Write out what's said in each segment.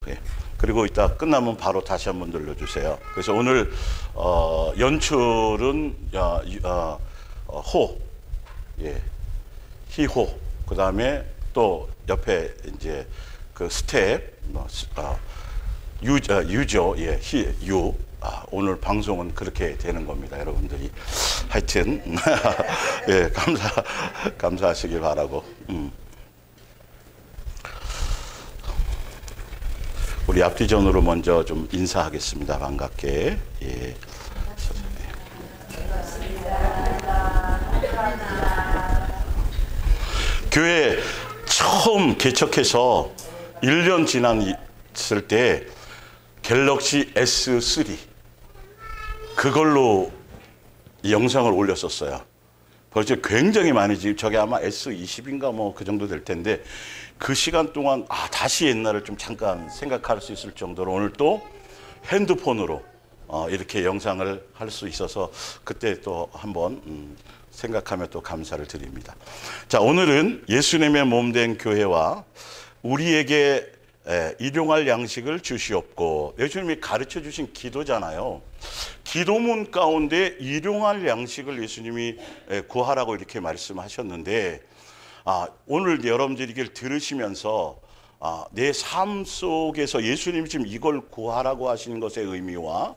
예. 그리고 이따 끝나면 바로 다시 한번 눌러주세요. 그래서 오늘 연출은 호, 예, 희호. 그 다음에 또 옆에 이제 그 스텝, 유죠, 예, 유. 오늘 방송은 그렇게 되는 겁니다, 여러분들이. 하여튼 예, 감사하시길 바라고. 우리 앞뒤전으로 먼저 좀 인사하겠습니다. 반갑게. 예. 교회 처음 개척해서 1년 지났을 때 갤럭시 S3 그걸로 이 영상을 올렸었어요. 벌써 굉장히 많이, 지금 저게 아마 S20인가 뭐 그 정도 될 텐데, 그 시간 동안 다시 옛날을 좀 잠깐 생각할 수 있을 정도로 오늘 또 핸드폰으로 이렇게 영상을 할 수 있어서 그때 또 한번 생각하며 또 감사를 드립니다. 자, 오늘은 예수님의 몸된 교회와 우리에게 일용할 양식을 주시옵고, 예수님이 가르쳐 주신 기도잖아요. 기도문 가운데 일용할 양식을 예수님이 구하라고 이렇게 말씀하셨는데, 오늘 여러분들이 이걸 들으시면서 내 삶 속에서 예수님이 지금 이걸 구하라고 하시는 것의 의미와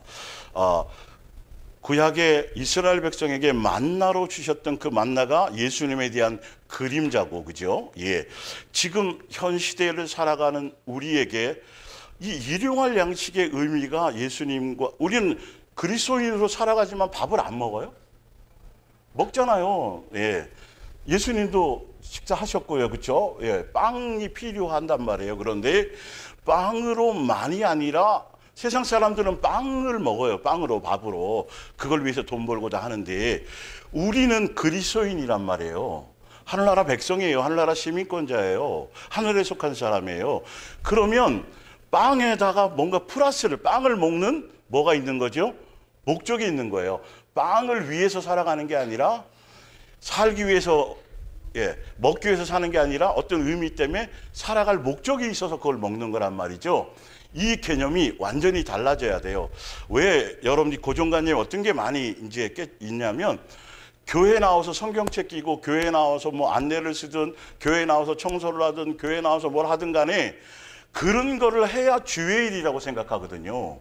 구약의 이스라엘 백성에게 만나로 주셨던 그 만나가 예수님에 대한 그림자고, 그죠? 예. 지금 현 시대를 살아가는 우리에게 이 일용할 양식의 의미가 예수님과, 우리는 그리스도인으로 살아가지만 밥을 안 먹어요? 먹잖아요. 예. 예수님도 식사하셨고요. 그렇죠? 예. 빵이 필요한단 말이에요. 그런데 빵으로만이 아니라 세상 사람들은 빵을 먹어요. 빵으로, 밥으로. 그걸 위해서 돈 벌고자 하는데, 우리는 그리스도인이란 말이에요. 하늘나라 백성이에요. 하늘나라 시민권자예요. 하늘에 속한 사람이에요. 그러면 빵에다가 뭔가 플러스를, 빵을 먹는 뭐가 있는 거죠? 목적이 있는 거예요. 빵을 위해서 살아가는 게 아니라, 살기 위해서, 예, 먹기 위해서 사는 게 아니라 어떤 의미 때문에 살아갈 목적이 있어서 그걸 먹는 거란 말이죠. 이 개념이 완전히 달라져야 돼요. 왜 여러분이 고정관념이 어떤 게 많이 이제 있냐면, 교회 나와서 성경책 끼고 교회 나와서 뭐 안내를 쓰든 교회 나와서 청소를 하든 교회 나와서 뭘 하든 간에 그런 거를 해야 주의 일이라고 생각하거든요.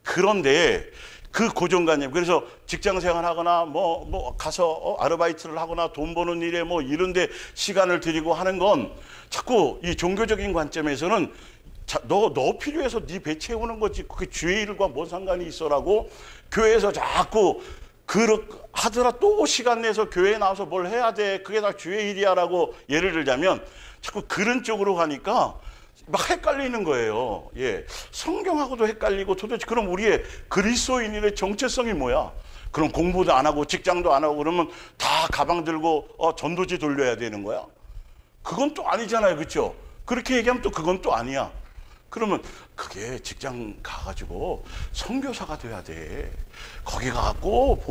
그런데 그 고정관념, 그래서 직장 생활하거나 뭐 가서 아르바이트를 하거나 돈 버는 일에 뭐 이런데 시간을 들이고 하는 건 자꾸 이 종교적인 관점에서는 너 필요해서 네 배 채우는 거지 그게 주의 일과 뭔 상관이 있어라고 교회에서 자꾸 하더라 또 시간 내서 교회에 나와서 뭘 해야 돼 그게 다 주의 일이야 라고 예를 들자면 자꾸 그런 쪽으로 가니까 막 헷갈리는 거예요. 예, 성경하고도 헷갈리고 도대체 그럼 우리의 그리스도인의 정체성이 뭐야? 그럼 공부도 안 하고 직장도 안 하고 그러면 다 가방 들고 전도지 돌려야 되는 거야? 그건 또 아니잖아요. 그렇죠? 그렇게 얘기하면 또 그건 또 아니야. 그러면 그게 직장 가가지고 선교사가 돼야 돼. 거기 가갖고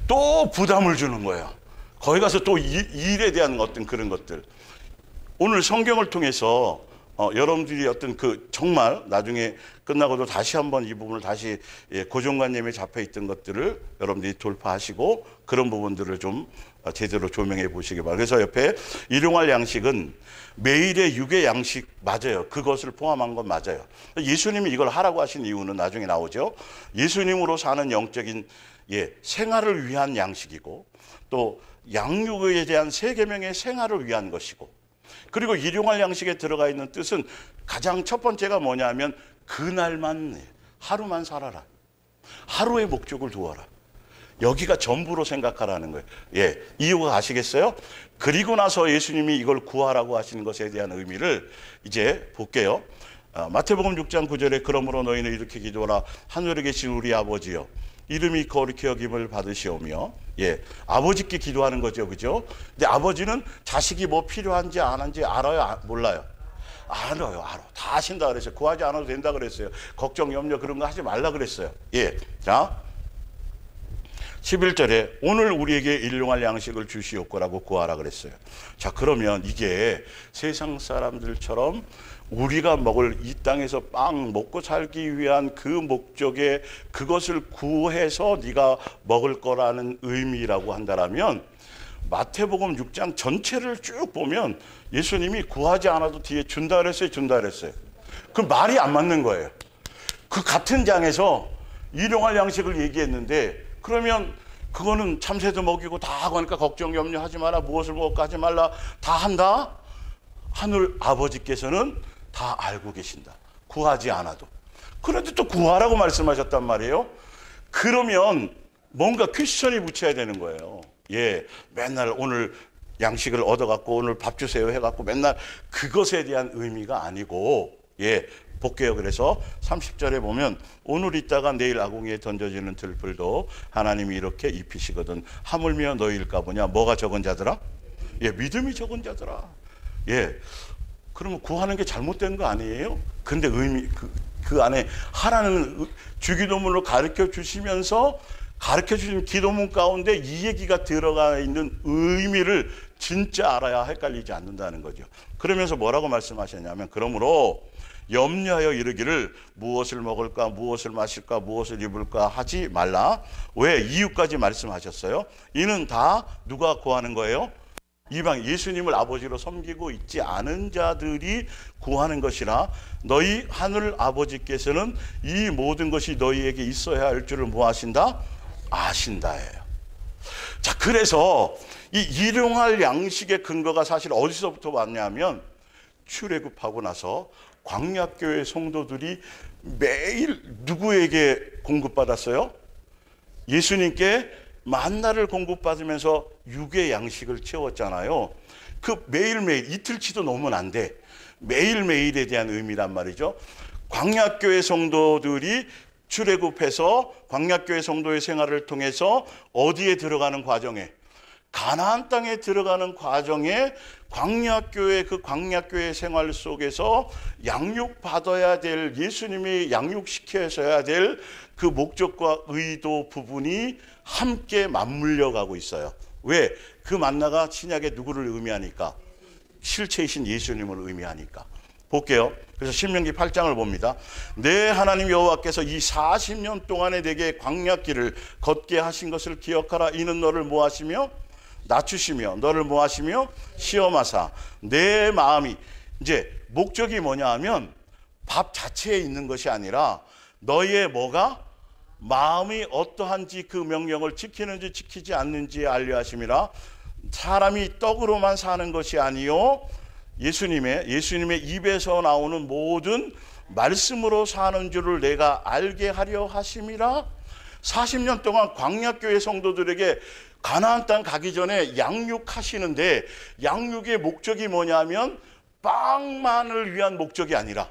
또 부담을 주는 거예요. 거기 가서 또 일에 대한 어떤 그런 것들. 오늘 성경을 통해서 여러분들이 어떤 정말 나중에 끝나고도 다시 한번 이 부분을 다시 고정관념에 잡혀 있던 것들을 여러분들이 돌파하시고 그런 부분들을 좀 제대로 조명해 보시기 바랍니다. 그래서 옆에 일용할 양식은 매일의 육의 양식 맞아요. 그것을 포함한 건 맞아요. 예수님이 이걸 하라고 하신 이유는 나중에 나오죠. 예수님으로 사는 영적인 생활을 위한 양식이고 또 양육에 대한 세 계명의 생활을 위한 것이고 그리고 일용할 양식에 들어가 있는 뜻은 가장 첫 번째가 뭐냐면 그날만 하루만 살아라. 하루의 목적을 두어라. 여기가 전부로 생각하라는 거예요. 예, 이유가 아시겠어요? 그리고 나서 예수님이 이걸 구하라고 하시는 것에 대한 의미를 이제 볼게요. 마태복음 6장 9절에 그러므로 너희는 이렇게 기도하라. 하늘에 계신 우리 아버지여 이름이 거룩히 여김을 받으시오며 아버지께 기도하는 거죠. 그죠? 근데 아버지는 자식이 뭐 필요한지 안 한지 알아요? 몰라요? 알아요. 다 하신다 그랬어요. 구하지 않아도 된다 그랬어요. 걱정, 염려 그런 거 하지 말라 그랬어요. 자, 11절에 오늘 우리에게 일용할 양식을 주시옵고라고 구하라 그랬어요. 자, 그러면 이게 세상 사람들처럼 우리가 먹을 이 땅에서 빵 먹고 살기 위한 그 목적에 그것을 구해서 네가 먹을 거라는 의미라고 한다면 마태복음 6장 전체를 쭉 보면 예수님이 구하지 않아도 뒤에 준다 그랬어요, 준다 그랬어요. 그 말이 안 맞는 거예요. 그 같은 장에서 일용할 양식을 얘기했는데 그러면 그거는 참새도 먹이고 다 하고 하니까 걱정 염려하지 마라, 무엇을 먹을까 하지 말라, 다 한다. 하늘 아버지께서는 다 알고 계신다. 구하지 않아도. 그런데 또 구하라고 말씀하셨단 말이에요. 그러면 뭔가 퀘스천이 붙여야 되는 거예요. 예, 맨날 오늘 양식을 얻어갖고 오늘 밥 주세요 해갖고 맨날 그것에 대한 의미가 아니고, 예, 볼게요. 그래서 30절에 보면 오늘 있다가 내일 아궁이에 던져지는 들풀도 하나님이 이렇게 입히시거든 하물며 너희일까 보냐. 뭐가 적은 자더라? 예, 믿음이 적은 자더라. 예, 그러면 구하는 게 잘못된 거 아니에요? 근데 의미 그 안에 하라는 주기도문으로 가르쳐 주시면서 가르쳐 주신 기도문 가운데 이 얘기가 들어가 있는 의미를 진짜 알아야 헷갈리지 않는다는 거죠. 그러면서 뭐라고 말씀하셨냐면 그러므로 염려하여 이르기를 무엇을 먹을까, 무엇을 마실까, 무엇을 입을까 하지 말라. 왜? 이유까지 말씀하셨어요. 이는 다 누가 구하는 거예요? 이방 예수님을 아버지로 섬기고 있지 않은 자들이 구하는 것이라 너희 하늘 아버지께서는 이 모든 것이 너희에게 있어야 할 줄을 뭐 하신다? 아신다예요. 자, 그래서 이 일용할 양식의 근거가 사실 어디서부터 왔냐면 출애굽하고 나서 광야교회 성도들이 매일 누구에게 공급받았어요? 예수님께 만나를 공급받으면서 육의 양식을 채웠잖아요. 그 매일매일 이틀치도 넘으면 안 돼. 매일매일에 대한 의미란 말이죠. 광야교회 성도들이 출애굽해서 광야교회 성도의 생활을 통해서 어디에 들어가는 과정에? 가나안 땅에 들어가는 과정에 광야교회 그 광야교회 생활 속에서 양육받아야 될 예수님이 양육시켜서야 될 그 목적과 의도 부분이 함께 맞물려 가고 있어요. 왜? 그 만나가 신약의 누구를 의미하니까? 실체이신 예수님을 의미하니까. 볼게요. 그래서 신명기 8장을 봅니다. 내 하나님 여호와께서 이 40년 동안에 내게 광야길을 걷게 하신 것을 기억하라. 이는 너를 뭐 하시며? 낮추시며 너를 뭐 하시며? 시험하사 내 마음이. 이제 목적이 뭐냐 하면 밥 자체에 있는 것이 아니라 너희의 뭐가? 마음이 어떠한지 그 명령을 지키는지 지키지 않는지 알려 하심이라. 사람이 떡으로만 사는 것이 아니요 예수님의 입에서 나오는 모든 말씀으로 사는 줄을 내가 알게 하려 하심이라. 40년 동안 광야교회 성도들에게 가나안 땅 가기 전에 양육하시는데 양육의 목적이 뭐냐면 빵만을 위한 목적이 아니라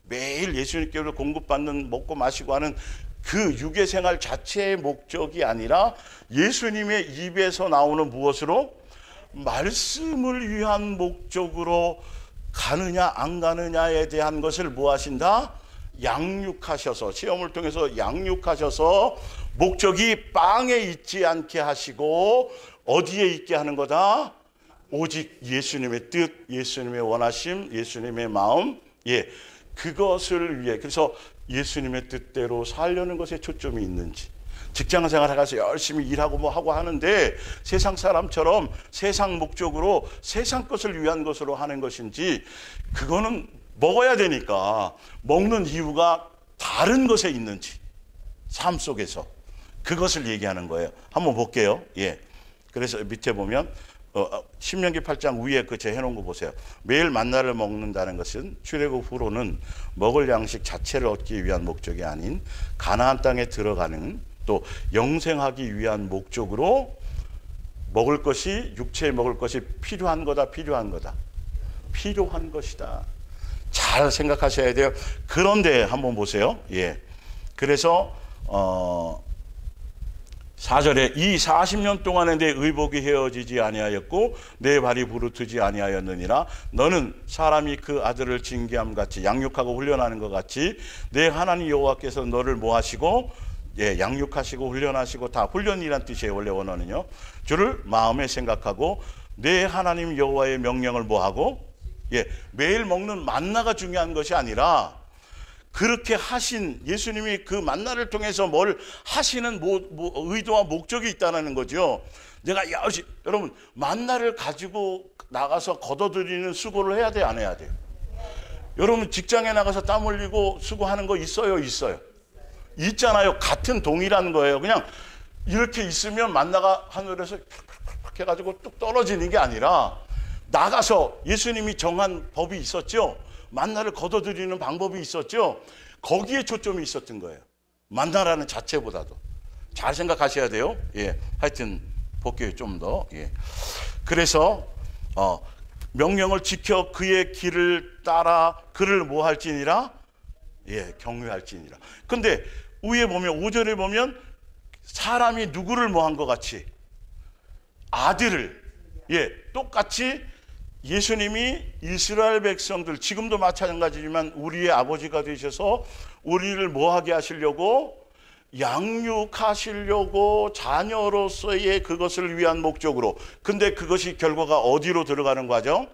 매일 예수님께로 공급받는 먹고 마시고 하는 그 육의 생활 자체의 목적이 아니라 예수님의 입에서 나오는 무엇으로? 말씀을 위한 목적으로 가느냐 안 가느냐에 대한 것을 뭐 하신다? 양육하셔서 시험을 통해서 양육하셔서 목적이 빵에 있지 않게 하시고 어디에 있게 하는 거다? 오직 예수님의 뜻, 예수님의 원하심, 예수님의 마음, 예, 그것을 위해. 그래서 예수님의 뜻대로 살려는 것에 초점이 있는지, 직장생활 해가서 열심히 일하고 뭐 하고 하는데 세상 사람처럼 세상 목적으로 세상 것을 위한 것으로 하는 것인지, 그거는 먹어야 되니까 먹는 이유가 다른 것에 있는지, 삶 속에서 그것을 얘기하는 거예요. 한번 볼게요. 예. 그래서 밑에 보면 신명기 8장 위에 그 제 해놓은 거 보세요. 매일 만나를 먹는다는 것은 출애굽 후로는 먹을 양식 자체를 얻기 위한 목적이 아닌 가나안 땅에 들어가는 또 영생하기 위한 목적으로 먹을 것이, 육체에 먹을 것이 필요한 거다, 필요한 거다, 필요한 것이다. 잘 생각하셔야 돼요. 그런데 한번 보세요. 예. 그래서 4절에 이 40년 동안에 내 의복이 헤어지지 아니하였고 내 발이 부르트지 아니하였느니라. 너는 사람이 그 아들을 징계함 같이, 양육하고 훈련하는 것 같이 내 하나님 여호와께서 너를 뭐 하시고? 예, 양육하시고 훈련하시고, 다 훈련이란 뜻이에요. 원래 원어는요. 주를 마음에 생각하고 내 하나님 여호와의 명령을 뭐하고, 예, 매일 먹는 만나가 중요한 것이 아니라 그렇게 하신 예수님이 그 만나를 통해서 뭘 하시는 의도와 목적이 있다는 거죠. 내가 여러분 만나를 가지고 나가서 걷어들이는 수고를 해야 돼, 안 해야 돼요? 여러분 직장에 나가서 땀 흘리고 수고하는 거 있어요? 있잖아요. 같은 동일한 거예요. 그냥 이렇게 있으면 만나가 하늘에서 팍팍팍 해가지고 뚝 떨어지는 게 아니라 나가서 예수님이 정한 법이 있었죠. 만나를 걷어들이는 방법이 있었죠. 거기에 초점이 있었던 거예요. 만나라는 자체보다도. 잘 생각하셔야 돼요. 예, 하여튼 볼게요. 좀 더. 예. 그래서 명령을 지켜 그의 길을 따라 그를 뭐 할지니라? 예, 경외할지니라. 근데 위에 보면 5절에 보면 사람이 누구를 뭐 한 것 같이? 아들을. 예, 똑같이 예수님이 이스라엘 백성들, 지금도 마찬가지지만 우리의 아버지가 되셔서 우리를 뭐 하게 하시려고? 양육하시려고 자녀로서의 그것을 위한 목적으로. 근데 그것이 결과가 어디로 들어가는 과정?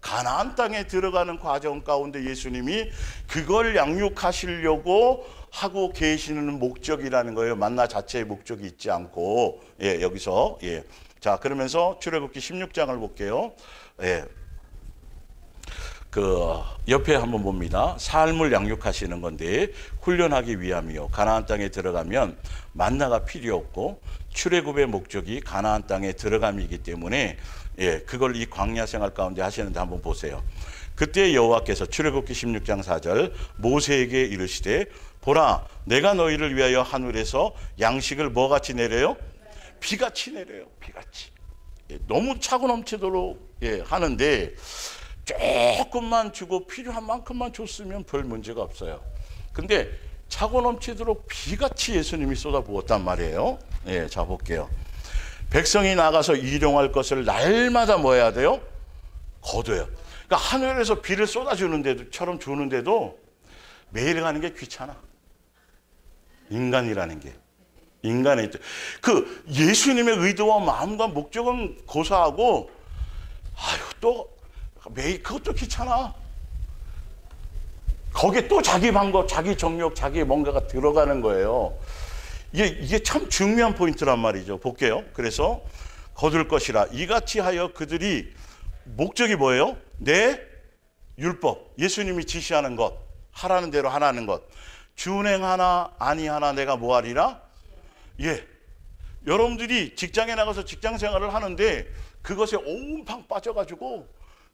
가나안 땅에 들어가는 과정 가운데 예수님이 그걸 양육하시려고 하고 계시는 목적이라는 거예요. 만나 자체의 목적이 있지 않고. 예, 여기서. 예. 자, 그러면서 출애굽기 16장을 볼게요. 예. 그 옆에 한번 봅니다. 삶을 양육하시는 건데 훈련하기 위함이요. 가나안 땅에 들어가면 만나가 필요 없고 출애굽의 목적이 가나안 땅에 들어감이기 때문에, 예, 그걸 이 광야 생활 가운데 하시는데 한번 보세요. 그때 여호와께서 출애굽기 16장 4절 모세에게 이르시되 보라 내가 너희를 위하여 하늘에서 양식을 뭐같이 내려요? 비같이 내려요. 비같이. 예, 너무 차고 넘치도록, 예, 하는데 조금만 주고 필요한 만큼만 줬으면 별 문제가 없어요. 근데 차고 넘치도록 비같이 예수님이 쏟아부었단 말이에요. 예, 자 볼게요. 백성이 나가서 일용할 것을 날마다 뭐 해야 돼요? 거둬요. 그러니까 하늘에서 비를 쏟아주는데도,처럼 주는데도 매일 가는 게 귀찮아. 인간이라는 게. 인간의 그 예수님의 의도와 마음과 목적은 고사하고, 또 매일 그것도 귀찮아. 거기에 또 자기 방법, 자기 정욕, 자기 뭔가가 들어가는 거예요. 이게 참 중요한 포인트란 말이죠. 볼게요. 그래서 거둘 것이라 이같이 하여 그들이 목적이 뭐예요? 내 율법, 예수님이 지시하는 것, 하라는 대로 하라는 것, 준행하나 아니하나 내가 뭐하리라? 예, 여러분들이 직장에 나가서 직장 생활을 하는데 그것에 온팡 빠져가지고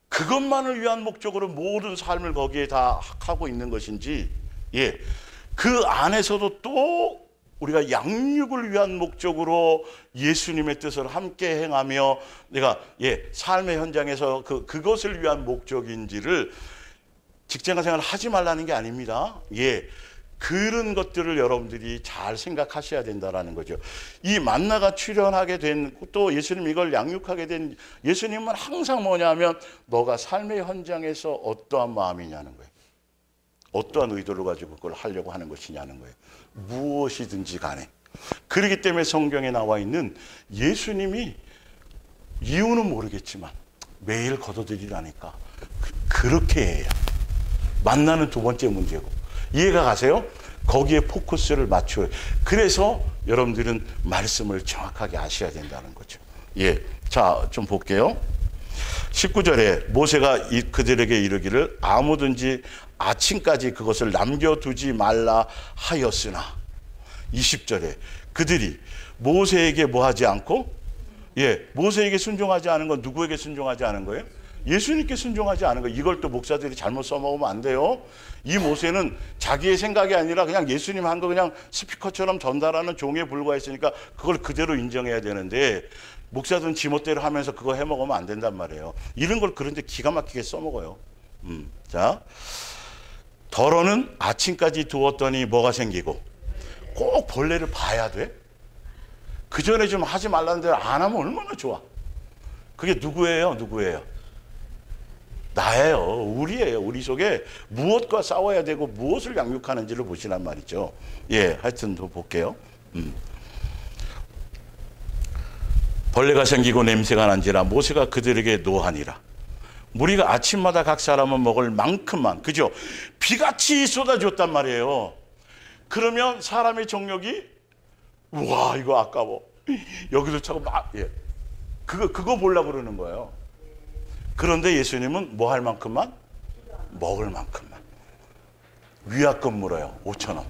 그것만을 위한 목적으로 모든 삶을 거기에 다 하고 있는 것인지, 예, 그 안에서도 또 우리가 양육을 위한 목적으로 예수님의 뜻을 함께 행하며 내가, 예, 삶의 현장에서 그것을 위한 목적인지를 직장 생활을 하지 말라는 게 아닙니다. 예, 그런 것들을 여러분들이 잘 생각하셔야 된다는 거죠. 이 만나가 출현하게 된, 또 예수님 이걸 양육하게 된 예수님은 항상 뭐냐면 너가 삶의 현장에서 어떠한 마음이냐는 거예요. 어떠한 의도를 가지고 그걸 하려고 하는 것이냐는 거예요. 무엇이든지 간에. 그렇기 때문에 성경에 나와 있는 예수님이 이유는 모르겠지만 매일 걷어들이라니까 그렇게 해야. 만나는 두 번째 문제고. 이해가 가세요? 거기에 포커스를 맞춰요. 그래서 여러분들은 말씀을 정확하게 아셔야 된다는 거죠. 예, 자, 좀 볼게요. 19절에 모세가 그들에게 이르기를 아무든지 아침까지 그것을 남겨두지 말라 하였으나, 20절에 그들이 모세에게 뭐 하지 않고, 예, 모세에게 순종하지 않은 건 누구에게 순종하지 않은 거예요? 예수님께 순종하지 않은 거. 이걸 또 목사들이 잘못 써먹으면 안 돼요. 이 모세는 자기의 생각이 아니라 그냥 예수님 한 거 그냥 스피커처럼 전달하는 종에 불과했으니까 그걸 그대로 인정해야 되는데, 목사들은 지멋대로 하면서 그거 해먹으면 안 된단 말이에요. 이런 걸 그런데 기가 막히게 써먹어요. 자, 덜어는 아침까지 두었더니 뭐가 생기고, 꼭 벌레를 봐야 돼. 그 전에 좀 하지 말라는 대로 안 하면 얼마나 좋아. 그게 누구예요? 누구예요? 나예요. 우리예요. 우리 속에 무엇과 싸워야 되고 무엇을 양육하는지를 보시란 말이죠. 예, 하여튼 더 볼게요. 벌레가 생기고 냄새가 난지라 모세가 그들에게 노하니라. 무리가 아침마다 각 사람은 먹을 만큼만, 그죠? 비같이 쏟아줬단 말이에요. 그러면 사람의 정력이, 우와, 이거 아까워. 여기도 차고 막, 예. 그거 보려고 그러는 거예요. 그런데 예수님은 뭐 할 만큼만? 먹을 만큼만. 위약금 물어요. 5,000원.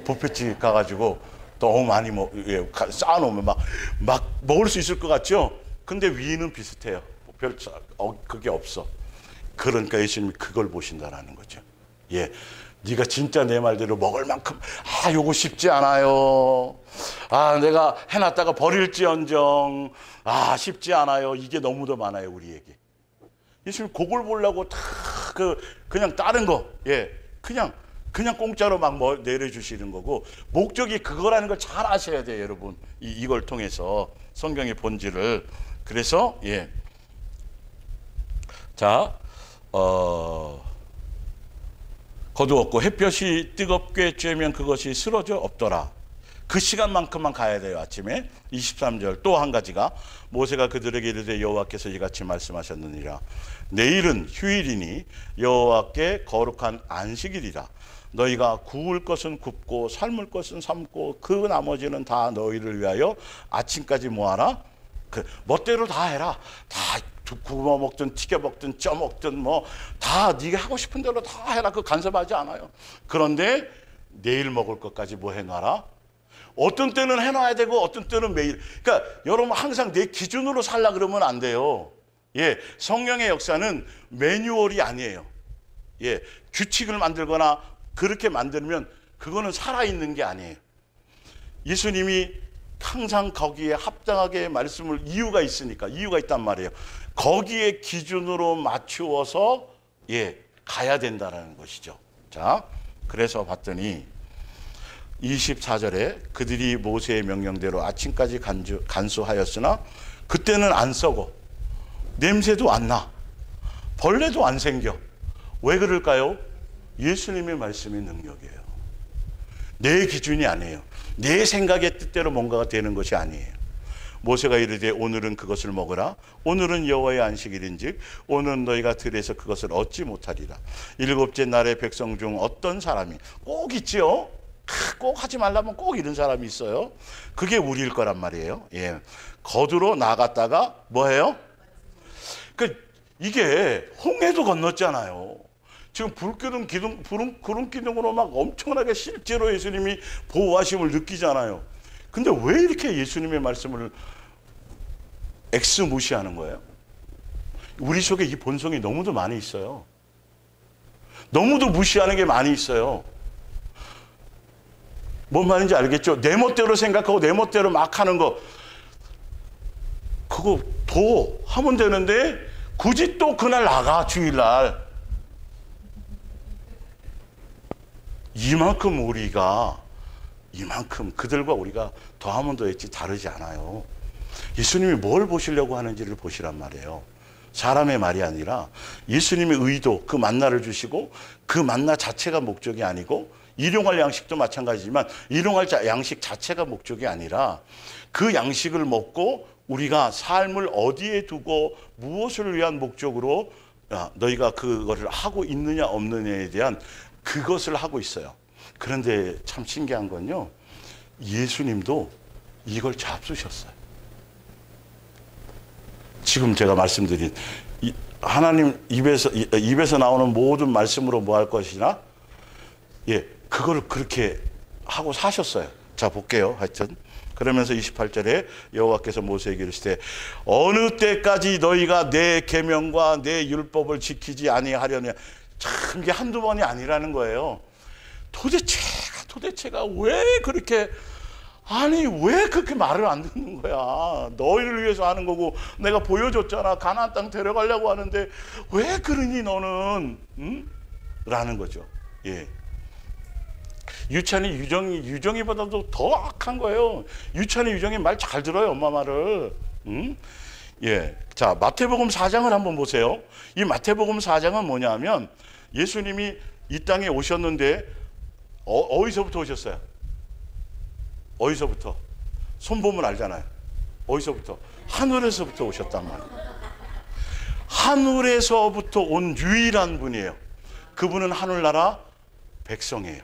뷔페집 가가지고 너무 많이 쌓아놓으면 막 먹을 수 있을 것 같죠? 근데 위는 비슷해요. 그게 없어. 그러니까 예수님이 그걸 보신다라는 거죠. 예. 네가 진짜 내 말대로 먹을 만큼, 요거 쉽지 않아요. 내가 해놨다가 버릴지언정, 쉽지 않아요. 이게 너무 더 많아요, 우리에게. 예수님 그걸 보려고 다 그냥 다른 거, 예, 그냥 공짜로 막 내려주시는 거고, 목적이 그거라는 걸 잘 아셔야 돼요, 여러분. 이걸 통해서 성경의 본질을. 그래서 예, 자, 거두었고 햇볕이 뜨겁게 쬐면 그것이 쓰러져 없더라. 그 시간만큼만 가야 돼요. 아침에. 23절 또 한 가지가, 모세가 그들에게 이르되 여호와께서 이같이 말씀하셨느니라. 내일은 휴일이니 여호와께 거룩한 안식일이라. 너희가 구울 것은 굽고 삶을 것은 삶고 그 나머지는 다 너희를 위하여 아침까지 모아라. 멋대로 다 해라. 다 구워 먹든 튀겨 먹든 쪄 먹든 다 네가 하고 싶은 대로 다 해라. 그거 간섭하지 않아요. 그런데 내일 먹을 것까지 뭐 해놔라. 어떤 때는 해놔야 되고 어떤 때는 매일. 그러니까 여러분 항상 내 기준으로 살라 그러면 안 돼요. 예, 성령의 역사는 매뉴얼이 아니에요. 예, 규칙을 만들거나 그렇게 만들면 그거는 살아있는 게 아니에요. 예수님이 항상 거기에 합당하게 말씀을, 이유가 있으니까, 이유가 있단 말이에요. 거기에 기준으로 맞추어서 예, 가야 된다는 것이죠. 자, 그래서 봤더니 24절에 그들이 모세의 명령대로 아침까지 간수하였으나 그때는 안 썩어, 냄새도 안 나, 벌레도 안 생겨. 왜 그럴까요? 예수님의 말씀의 능력이에요. 내 기준이 아니에요. 내 생각의 뜻대로 뭔가가 되는 것이 아니에요. 모세가 이르되 오늘은 그것을 먹으라. 오늘은 여호와의 안식일인즉 오늘은 너희가 들에서 그것을 얻지 못하리라. 일곱째 날에 백성 중 어떤 사람이, 꼭 있지요. 꼭 하지 말라면 꼭 이런 사람이 있어요. 그게 우리일 거란 말이에요. 예, 거두로 나갔다가 뭐해요? 이게 홍해도 건넜잖아요. 지금 구름 기둥으로 막 엄청나게 실제로 예수님이 보호하심을 느끼잖아요. 근데 왜 이렇게 예수님의 말씀을 무시하는 거예요? 우리 속에 이 본성이 너무도 많이 있어요. 너무도 무시하는 게 많이 있어요. 뭔 말인지 알겠죠? 내 멋대로 생각하고 내 멋대로 막 하는 거, 그거 더 하면 되는데 굳이 또 그날 나가, 주일날. 이만큼 그들과 우리가 더하면 더했지 다르지 않아요. 예수님이 뭘 보시려고 하는지를 보시란 말이에요. 사람의 말이 아니라 예수님의 의도, 그 만나를 주시고 그 만나 자체가 목적이 아니고, 일용할 양식도 마찬가지지만 일용할 양식 자체가 목적이 아니라 그 양식을 먹고 우리가 삶을 어디에 두고 무엇을 위한 목적으로 너희가 그거를 하고 있느냐 없느냐에 대한 그것을 하고 있어요. 그런데 참 신기한 건요, 예수님도 이걸 잡수셨어요. 지금 제가 말씀드린 하나님 입에서 나오는 모든 말씀으로 뭐 할 것이나, 예, 그걸 그렇게 하고 사셨어요. 자, 볼게요. 하여튼 그러면서 28절에 여호와께서 모세에게 이르시되 어느 때까지 너희가 내 계명과 내 율법을 지키지 아니하려냐. 참, 이게 한두 번이 아니라는 거예요. 도대체가 왜 그렇게, 왜 그렇게 말을 안 듣는 거야? 너희를 위해서 하는 거고 내가 보여줬잖아. 가나안 땅 데려가려고 하는데 왜 그러니 너는? 라는 거죠. 예. 유찬이 유정이보다도 더 악한 거예요. 유찬이 유정이 말 잘 들어요, 엄마 말을. 예. 자, 마태복음 4장을 한번 보세요. 이 마태복음 4장은 뭐냐면 예수님이 이 땅에 오셨는데 어디서부터 오셨어요? 어디서부터? 손 보면 알잖아요. 어디서부터? 하늘에서부터 오셨단 말이에요. 하늘에서부터 온 유일한 분이에요. 그분은 하늘나라 백성이에요.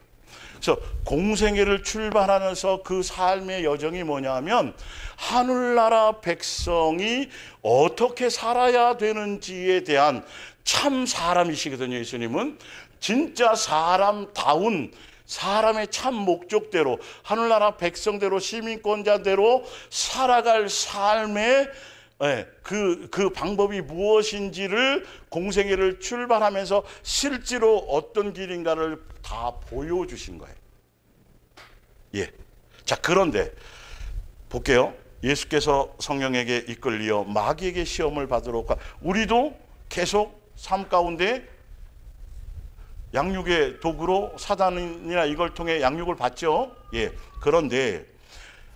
그래서 공생애를 출발하면서 그 삶의 여정이 뭐냐면 하늘나라 백성이 어떻게 살아야 되는지에 대한 참 사람이시거든요. 예수님은 진짜 사람다운 사람의 참 목적대로 하늘나라 백성대로 시민권자대로 살아갈 삶의 그 방법이 무엇인지를 공생애를 출발하면서 실제로 어떤 길인가를 다 보여주신 거예요. 예. 자, 그런데 볼게요. 예수께서 성령에게 이끌리어 마귀에게 시험을 받으러 가. 우리도 계속 삶 가운데 양육의 도구로 사단이나 이걸 통해 양육을 받죠. 예. 그런데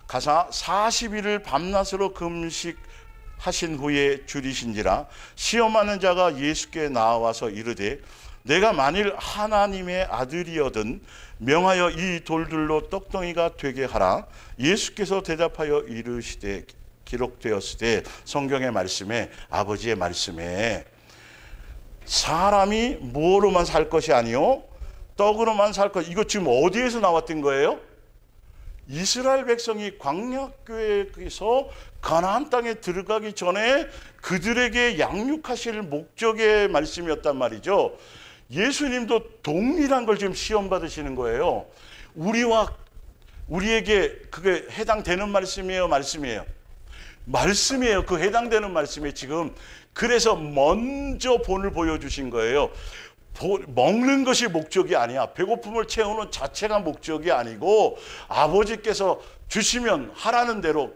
가사 40일을 밤낮으로 금식하신 후에 줄이신지라 시험하는 자가 예수께 나와서 이르되 내가 만일 하나님의 아들이여든 명하여 이 돌들로 떡덩이가 되게 하라. 예수께서 대답하여 이르시되 기록되었을 때 성경의 말씀에 아버지의 말씀에 사람이 뭐로만 살 것이 아니요 떡으로만 살 것. 이거 지금 어디에서 나왔던 거예요? 이스라엘 백성이 광야교회에서 가나안 땅에 들어가기 전에 그들에게 양육하실 목적의 말씀이었단 말이죠. 예수님도 동일한 걸 지금 시험 받으시는 거예요. 우리에게 그게 해당되는 말씀이에요, 말씀이에요. 말씀이에요. 그 해당되는 말씀에 지금 그래서 먼저 본을 보여주신 거예요. 먹는 것이 목적이 아니야. 배고픔을 채우는 자체가 목적이 아니고 아버지께서 주시면 하라는 대로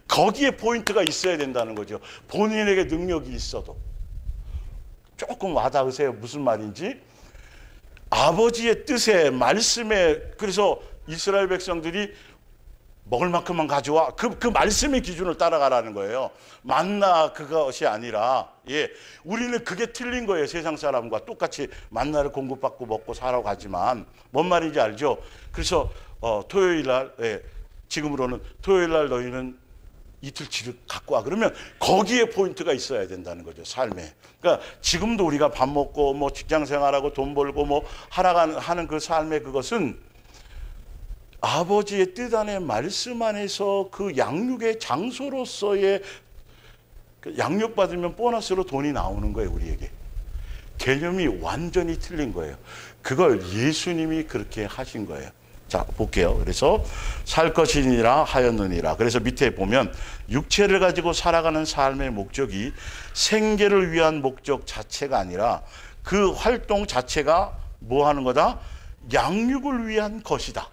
거기에 포인트가 있어야 된다는 거죠. 본인에게 능력이 있어도. 조금 와닿으세요? 무슨 말인지? 아버지의 뜻에 말씀에 그래서 이스라엘 백성들이 먹을 만큼만 가져와. 그 말씀의 기준을 따라가라는 거예요. 만나 그것이 아니라, 예. 우리는 그게 틀린 거예요. 세상 사람과 똑같이 만나를 공급받고 먹고 살아가지만. 뭔 말인지 알죠? 그래서, 토요일 날, 예. 지금으로는 토요일 날 너희는 이틀치를 갖고 와. 그러면 거기에 포인트가 있어야 된다는 거죠. 삶에. 그러니까 지금도 우리가 밥 먹고 뭐 직장 생활하고 돈 벌고 뭐 하는 그 삶의 그것은 아버지의 뜻 안에 말씀 안에서 그 양육의 장소로서의 양육받으면 보너스로 돈이 나오는 거예요. 우리에게. 개념이 완전히 틀린 거예요. 그걸 예수님이 그렇게 하신 거예요. 자, 볼게요. 그래서 살 것이니라 하였느니라. 그래서 밑에 보면 육체를 가지고 살아가는 삶의 목적이 생계를 위한 목적 자체가 아니라 그 활동 자체가 뭐 하는 거다? 양육을 위한 것이다.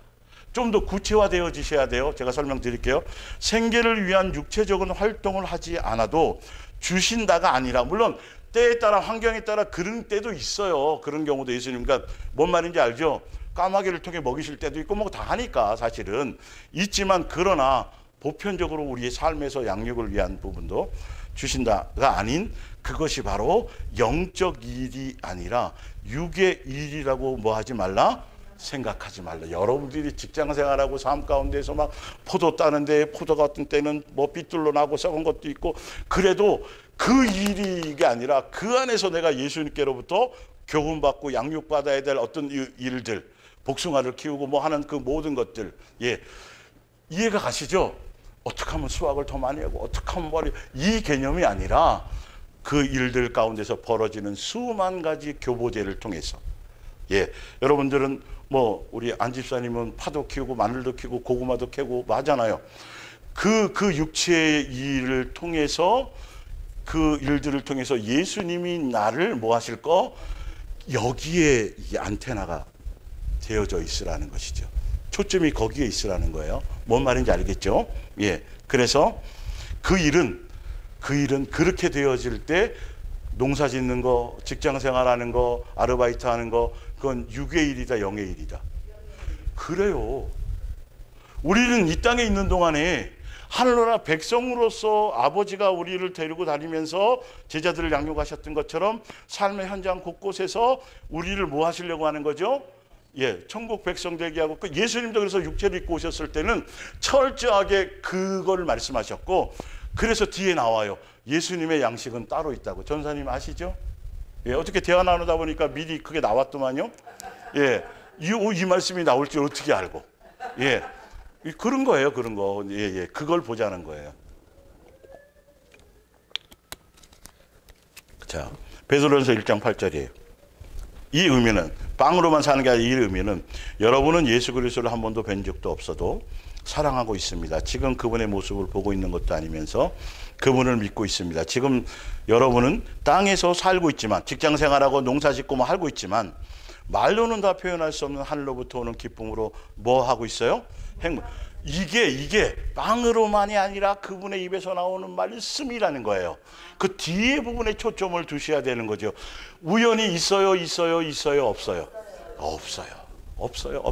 좀 더 구체화되어지셔야 돼요. 제가 설명드릴게요. 생계를 위한 육체적인 활동을 하지 않아도 주신다가 아니라, 물론 때에 따라 환경에 따라 그런 때도 있어요. 그런 경우도 예수님. 그러니까 뭔 말인지 알죠? 까마귀를 통해 먹이실 때도 있고 뭐 다 하니까 사실은 있지만, 그러나 보편적으로 우리의 삶에서 양육을 위한 부분도 주신다가 아닌 그것이 바로 영적 일이 아니라 육의 일이라고 뭐 하지 말라? 생각하지 말라. 여러분들이 직장 생활하고 삶 가운데서 막 포도 따는데 포도가 어떤 때는 뭐 삐뚤러 나고 썩은 것도 있고, 그래도 그 일이 이게 아니라 그 안에서 내가 예수님께로부터 교훈받고 양육받아야 될 어떤 일들, 복숭아를 키우고 뭐 하는 그 모든 것들, 예, 이해가 가시죠? 어떻게 하면 수확을 더 많이 하고 어떻게 하면 이 개념이 아니라 그 일들 가운데서 벌어지는 수만 가지 교보제를 통해서, 예, 여러분들은 뭐 우리 안 집사님은 파도 키우고 마늘도 키우고 고구마도 캐고 뭐 하잖아요. 그 육체의 일을 통해서, 그 일들을 통해서 예수님이 나를 뭐 하실 거? 여기에 이 안테나가 되어져 있으라는 것이죠. 초점이 거기에 있으라는 거예요. 뭔 말인지 알겠죠? 예. 그래서 그 일은 그렇게 되어질 때 농사 짓는 거, 직장 생활하는 거, 아르바이트 하는 거, 그건 육의 일이다, 영의 일이다. 그래요. 우리는 이 땅에 있는 동안에 하늘나라 백성으로서 아버지가 우리를 데리고 다니면서 제자들을 양육하셨던 것처럼 삶의 현장 곳곳에서 우리를 뭐 하시려고 하는 거죠? 예, 천국 백성 되게 하고, 예수님도 그래서 육체를 입고 오셨을 때는 철저하게 그걸 말씀하셨고, 그래서 뒤에 나와요. 예수님의 양식은 따로 있다고. 전사님 아시죠? 예, 어떻게 대화 나누다 보니까 미리 그게 나왔더만요. 예, 이 말씀이 나올 줄 어떻게 알고? 예, 그런 거예요, 그런 거. 예, 예, 그걸 보자는 거예요. 자, 베드로전서 1장 8절이에요. 이 의미는 빵으로만 사는 게 아니라 이 의미는 여러분은 예수 그리스도를 한 번도 뵌 적도 없어도 사랑하고 있습니다. 지금 그분의 모습을 보고 있는 것도 아니면서 그분을 믿고 있습니다. 지금 여러분은 땅에서 살고 있지만, 직장 생활하고 농사 짓고 뭐 하고 있지만, 말로는 다 표현할 수 없는 하늘로부터 오는 기쁨으로 뭐 하고 있어요? 행복. 이게 빵으로만이 아니라 그분의 입에서 나오는 말씀이라는 거예요. 그 뒤에 부분에 초점을 두셔야 되는 거죠. 우연히 있어요? 없어요? 없어요.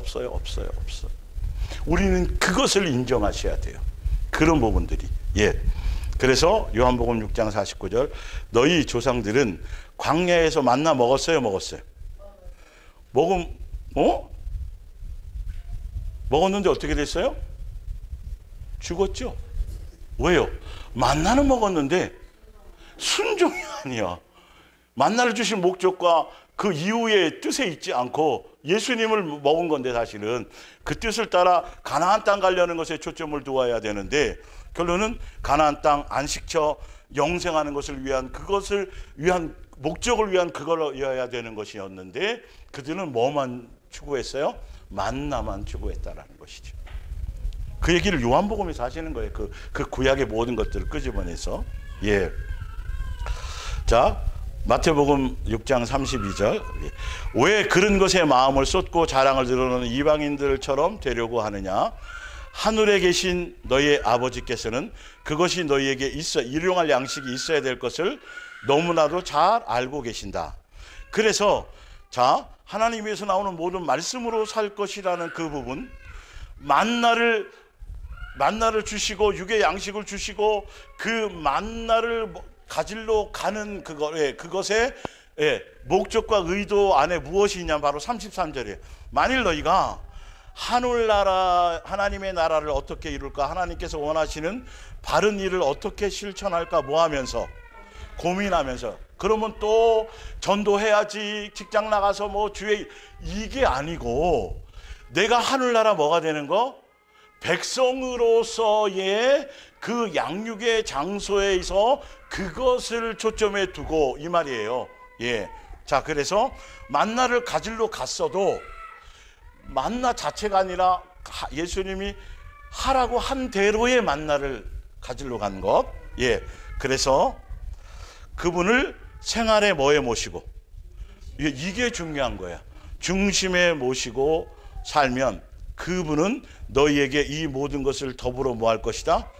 우리는 그것을 인정하셔야 돼요. 그런 부분들이. 예. 그래서 요한복음 6장 49절, 너희 조상들은 광야에서 만나 먹었어요? 먹었는데 어떻게 됐어요? 죽었죠. 왜요? 만나는 먹었는데 순종이 아니야. 만나를 주신 목적과 그 이후의 뜻에 있지 않고 예수님을 먹은 건데, 사실은 그 뜻을 따라 가나안 땅 가려는 것에 초점을 두어야 되는데, 결론은 가나안 땅 안식처 영생하는 것을 위한, 그것을 위한 목적을 위한 그걸이어야 되는 것이었는데, 그들은 뭐만 추구했어요? 만나만 추구했다라는 것이죠. 그 얘기를 요한복음에서 하시는 거예요. 그 구약의 모든 것들을 끄집어내서. 예. 자, 마태복음 6장 32절. 왜 그런 것에 마음을 쏟고 자랑을 드러내는 이방인들처럼 되려고 하느냐? 하늘에 계신 너희의 아버지께서는 그것이 너희에게 일용할 양식이 있어야 될 것을 너무나도 잘 알고 계신다. 그래서 자, 하나님에서 나오는 모든 말씀으로 살 것이라는 그 부분, 만나를 주시고 육의 양식을 주시고 그 만나를 가지러 가는 그것의 목적과 의도 안에 무엇이 있냐, 바로 33절이에요. 만일 너희가 하늘나라, 하나님의 나라를 어떻게 이룰까, 하나님께서 원하시는 바른 일을 어떻게 실천할까, 뭐 하면서? 고민하면서. 그러면 또 전도해야지, 직장 나가서 뭐 주의, 이게 아니고, 내가 하늘나라 뭐가 되는 거? 백성으로서의 그 양육의 장소에서 그것을 초점에 두고, 이 말이에요. 예. 자, 그래서 만나를 가지러 갔어도 만나 자체가 아니라 예수님이 하라고 한 대로의 만나를 가지러 간 것. 예. 그래서 그분을 생활에 뭐에 모시고, 이게 중요한 거야. 중심에 모시고 살면 그분은 너희에게 이 모든 것을 더불어 뭐 할 것이다?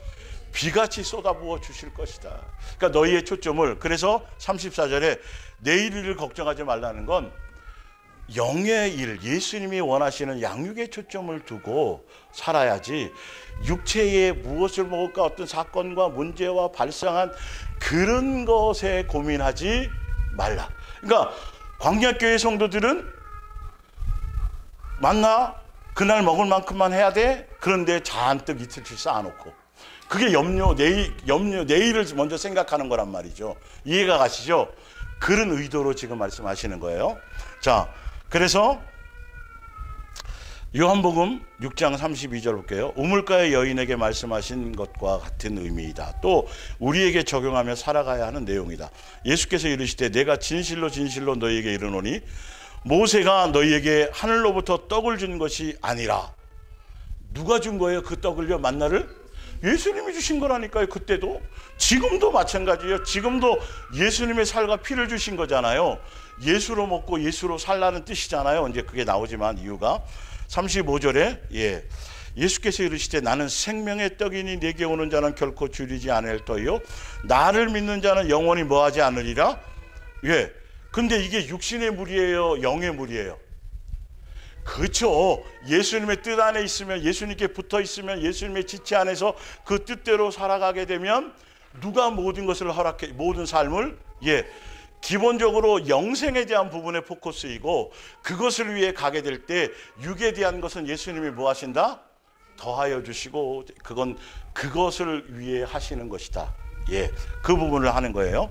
비같이 쏟아부어 주실 것이다. 그러니까 너희의 초점을, 그래서 34절에 내일 일을 걱정하지 말라는 건 영의 일, 예수님이 원하시는 양육의 초점을 두고 살아야지, 육체에 무엇을 먹을까, 어떤 사건과 문제와 발생한 그런 것에 고민하지 말라. 그러니까 광야교회 성도들은 만나 그날 먹을 만큼만 해야 돼. 그런데 잔뜩 이틀치 쌓아놓고, 그게 내일을 먼저 생각하는 거란 말이죠. 이해가 가시죠? 그런 의도로 지금 말씀하시는 거예요. 자, 그래서 요한복음 6장 32절 볼게요. 우물가의 여인에게 말씀하신 것과 같은 의미이다. 또 우리에게 적용하며 살아가야 하는 내용이다. 예수께서 이르시되 내가 진실로 진실로 너희에게 이르노니 모세가 너희에게 하늘로부터 떡을 준 것이 아니라, 누가 준 거예요? 그 떡을요, 만나를? 예수님이 주신 거라니까요. 그때도, 지금도 마찬가지예요. 지금도 예수님의 살과 피를 주신 거잖아요. 예수로 먹고 예수로 살라는 뜻이잖아요. 이제 그게 나오지만 이유가 35절에 예수께서 이르시되 나는 생명의 떡이니 내게 오는 자는 결코 줄이지 않을 터이요 나를 믿는 자는 영원히 뭐하지 않으리라. 근데 이게 육신의 물이에요, 영의 물이에요? 그렇죠. 예수님의 뜻 안에 있으면, 예수님께 붙어 있으면, 예수님의 지체 안에서 그 뜻대로 살아가게 되면 누가 모든 것을 허락해, 모든 삶을, 기본적으로 영생에 대한 부분에 포커스이고, 그것을 위해 가게 될 때 육에 대한 것은 예수님이 뭐 하신다? 더하여 주시고, 그건 그것을 위해 하시는 것이다. 그 부분을 하는 거예요.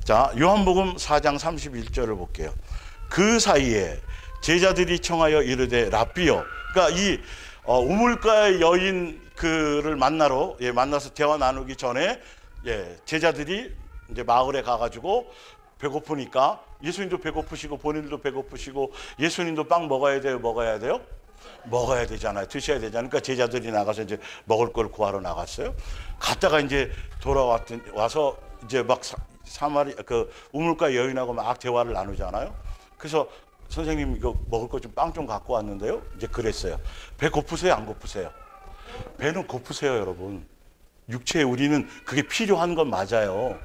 자, 요한복음 4장 31절을 볼게요. 그 사이에 제자들이 청하여 이르되 랍비여. 그러니까 이 우물가의 여인 그를 만나서 대화 나누기 전에 제자들이 이제 마을에 가가지고 배고프니까, 예수님도 배고프시고 본인도 배고프시고, 예수님도 빵 먹어야 돼요, 먹어야 돼요? 먹어야 되잖아요. 드셔야 되잖아요. 그러니까 제자들이 나가서 이제 먹을 걸 구하러 나갔어요. 갔다가 이제 와서 이제 막 사마리 그 우물가 여인하고 막 대화를 나누잖아요. 그래서 선생님 이거 먹을 거 좀 빵 좀 갖고 왔는데요. 이제 그랬어요. 배 고프세요, 안 고프세요? 배는 고프세요, 여러분. 육체에 우리는 그게 필요한 건 맞아요.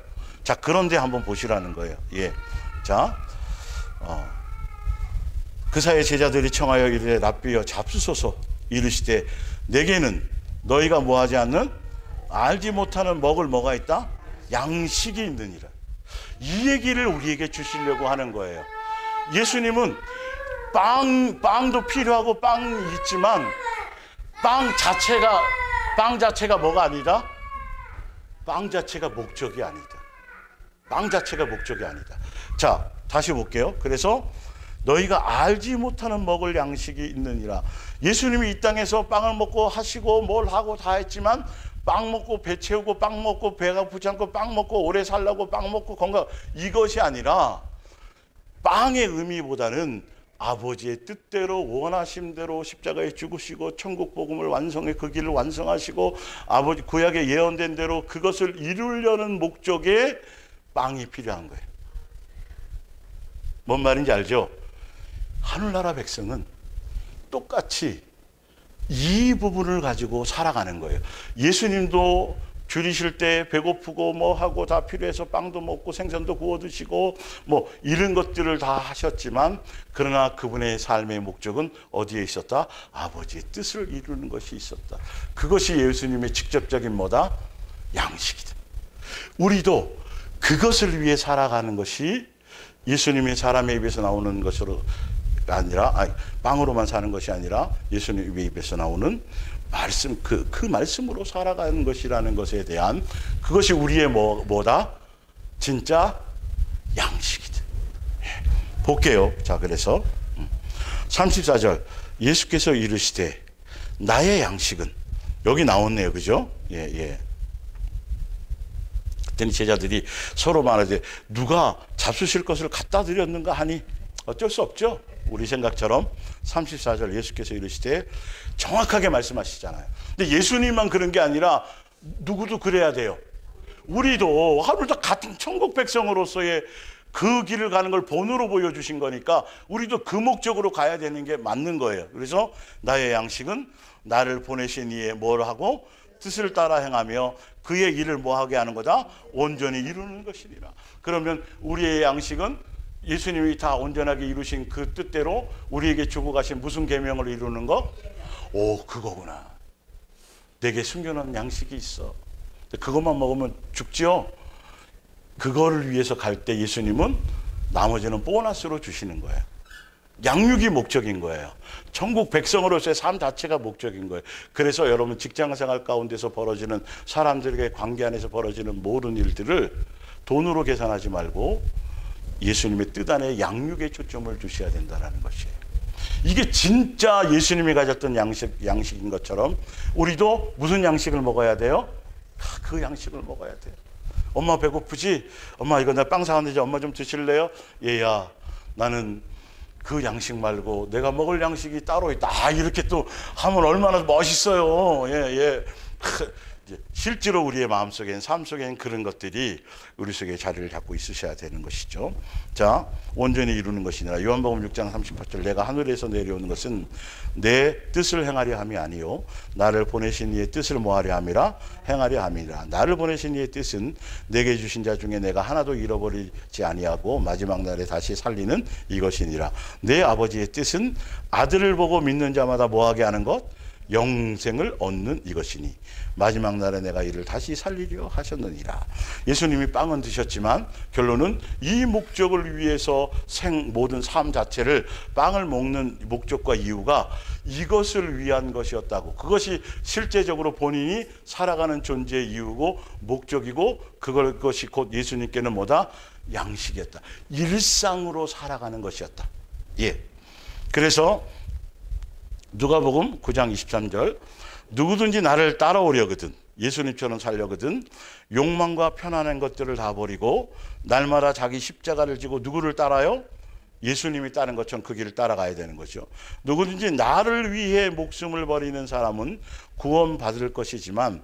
자, 그런데 한번 보시라는 거예요. 자, 그 사이에 제자들이 청하여 이르되 랍비여 잡수소서. 이르시되 내게는 너희가 뭐하지 않는, 알지 못하는 먹을 뭐가 있다? 양식이 있느니라. 이 얘기를 우리에게 주시려고 하는 거예요. 예수님은 빵도 필요하고 빵이 있지만 빵 자체가 뭐가 아니다? 빵 자체가 목적이 아니다. 빵 자체가 목적이 아니다. 자, 다시 볼게요. 그래서 너희가 알지 못하는 먹을 양식이 있느니라. 예수님이 이 땅에서 빵을 먹고 하시고 뭘 하고 다 했지만, 빵 먹고 배 채우고 빵 먹고 배가 부지 않고 빵 먹고 오래 살라고 빵 먹고 건강, 이것이 아니라 빵의 의미보다는 아버지의 뜻대로 원하심대로 십자가에 죽으시고 천국 복음을 완성해 그 길을 완성하시고 아버지 구약에 예언된 대로 그것을 이루려는 목적에 빵이 필요한 거예요. 뭔 말인지 알죠? 하늘나라 백성은 똑같이 이 부분을 가지고 살아가는 거예요. 예수님도 줄이실 때 배고프고 뭐 하고 다 필요해서 빵도 먹고 생선도 구워 드시고 뭐 이런 것들을 다 하셨지만, 그러나 그분의 삶의 목적은 어디에 있었다? 아버지의 뜻을 이루는 것이 있었다. 그것이 예수님의 직접적인 뭐다? 양식이다. 우리도 그것을 위해 살아가는 것이 예수님의 사람의 입에서 나오는 것으로 아니라, 빵으로만 사는 것이 아니라 예수님의 입에서 나오는 말씀, 그 말씀으로 살아가는 것이라는 것에 대한, 그것이 우리의 뭐다? 진짜 양식이다. 볼게요. 자, 그래서 34절 예수께서 이르시되 나의 양식은, 여기 나왔네요. 그죠? 그때는 제자들이 서로 말하되 누가 잡수실 것을 갖다 드렸는가 하니, 어쩔 수 없죠. 우리 생각처럼 34절 예수께서 이르시되, 정확하게 말씀하시잖아요. 근데 예수님만 그런 게 아니라 누구도 그래야 돼요. 우리도 하루도 같은 천국 백성으로서의 그 길을 가는 걸 본으로 보여주신 거니까 우리도 그 목적으로 가야 되는 게 맞는 거예요. 그래서 나의 양식은 나를 보내신 이의 뭘 하고 뜻을 따라 행하며 그의 일을 뭐하게 하는 거다? 온전히 이루는 것이니라. 그러면 우리의 양식은 예수님이 다 온전하게 이루신 그 뜻대로 우리에게 주고 가신 무슨 계명을 이루는 거? 그거구나. 내게 숨겨놓은 양식이 있어. 그것만 먹으면 죽죠. 그거를 위해서 갈 때 예수님은 나머지는 보너스로 주시는 거예요. 양육이 목적인 거예요. 천국 백성으로서의 삶 자체가 목적인 거예요. 그래서 여러분 직장생활 가운데서 벌어지는, 사람들에게 관계 안에서 벌어지는 모든 일들을 돈으로 계산하지 말고 예수님의 뜻 안에 양육에 초점을 두셔야 된다는 것이에요. 이게 진짜 예수님이 가졌던 양식인 것처럼 우리도 무슨 양식을 먹어야 돼요? 그 양식을 먹어야 돼요. 엄마 배고프지? 엄마 이거 내가 빵 사왔는데 엄마 좀 드실래요? 얘야, 나는 그 양식 말고 내가 먹을 양식이 따로 있다. 이렇게 또 하면 얼마나 멋있어요. 실제로 우리의 마음속엔 삶 속엔 그런 것들이 우리 속에 자리를 잡고 있으셔야 되는 것이죠. 자, 온전히 이루는 것이니라. 요한복음 6장 38절 내가 하늘에서 내려오는 것은 내 뜻을 행하려 함이 아니요 나를 보내신 이의 뜻을 뭐하려 함이라 행하려 함이라. 나를 보내신 이의 뜻은 내게 주신 자 중에 내가 하나도 잃어버리지 아니하고 마지막 날에 다시 살리는 이것이니라. 내 아버지의 뜻은 아들을 보고 믿는 자마다 뭐하게 하는 것? 영생을 얻는 이것이니 마지막 날에 내가 이를 다시 살리려 하셨느니라. 예수님이 빵은 드셨지만 결론은 이 목적을 위해서 모든 삶 자체를 빵을 먹는 목적과 이유가 이것을 위한 것이었다고. 그것이 실제적으로 본인이 살아가는 존재의 이유고 목적이고 그것이 곧 예수님께는 뭐다? 양식이었다. 일상으로 살아가는 것이었다. 예. 그래서 누가복음 9장 23절 누구든지 나를 따라오려거든 예수님처럼 살려거든 욕망과 편안한 것들을 다 버리고 날마다 자기 십자가를 지고 누구를 따라요? 예수님이 따른 것처럼 그 길을 따라가야 되는 거죠. 누구든지 나를 위해 목숨을 버리는 사람은 구원받을 것이지만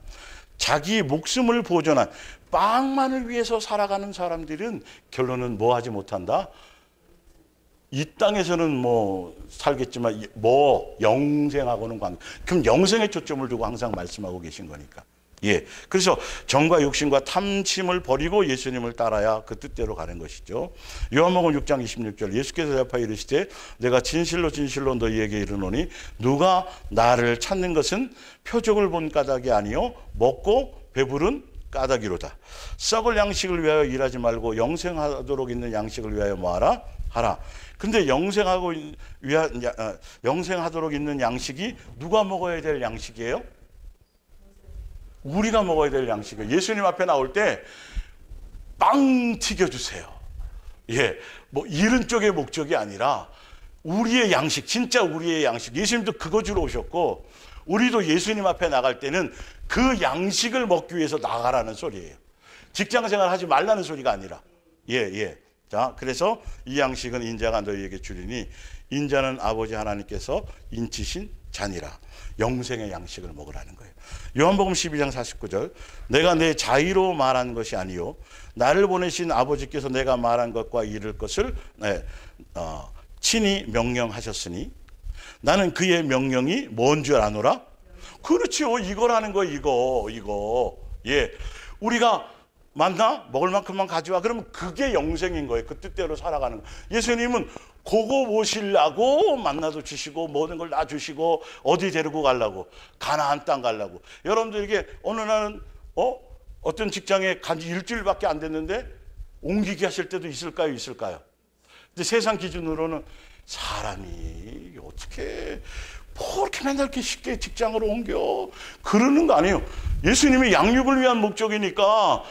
자기 목숨을 보존한 빵만을 위해서 살아가는 사람들은 결론은 뭐 하지 못한다? 이 땅에서는 뭐 살겠지만 뭐 영생하고는 관계. 그럼 영생에 초점을 두고 항상 말씀하고 계신 거니까. 예. 그래서 정과 욕심과 탐심을 버리고 예수님을 따라야 그 뜻대로 가는 것이죠. 요한복음 6장 26절 예수께서 대답하여 이르시되 내가 진실로 진실로 너희에게 이르노니 누가 나를 찾는 것은 표적을 본 까닭이 아니요 먹고 배부른 까닭이로다. 썩을 양식을 위하여 일하지 말고 영생하도록 있는 양식을 위하여 뭐하라? 하라. 근데 영생하도록 있는 양식이 누가 먹어야 될 양식이에요? 우리가 먹어야 될 양식이에요. 예수님 앞에 나올 때 빵 튀겨주세요. 예, 뭐 이런 쪽의 목적이 아니라 우리의 양식, 진짜 우리의 양식. 예수님도 그거 주러 오셨고 우리도 예수님 앞에 나갈 때는 그 양식을 먹기 위해서 나가라는 소리예요. 직장생활 하지 말라는 소리가 아니라. 예. 자, 그래서 이 양식은 인자가 너희에게 주리니 인자는 아버지 하나님께서 인치신 자니라. 영생의 양식을 먹으라는 거예요. 요한복음 12장 49절 내가 내 자의로 말한 것이 아니요 나를 보내신 아버지께서 내가 말한 것과 이를 것을 친히 명령하셨으니 나는 그의 명령이 뭔 줄 아노라? 그렇지요. 이거라는 거예요. 이거. 예, 우리가 맞나? 먹을 만큼만 가져와. 그러면 그게 영생인 거예요. 그 뜻대로 살아가는 거예요. 예수님은 그거 모시려고 만나도 주시고 모든 걸 다 주시고 어디 데리고 가려고? 가나안 땅 가려고. 여러분들에게 어느 날은 어떤 직장에 간지 일주일밖에 안 됐는데 옮기게 하실 때도 있을까요? 근데 세상 기준으로는 사람이 어떻게 뭐 이렇게 맨날 이렇게 쉽게 직장으로 옮겨 그러는 거 아니에요. 예수님이 양육을 위한 목적이니까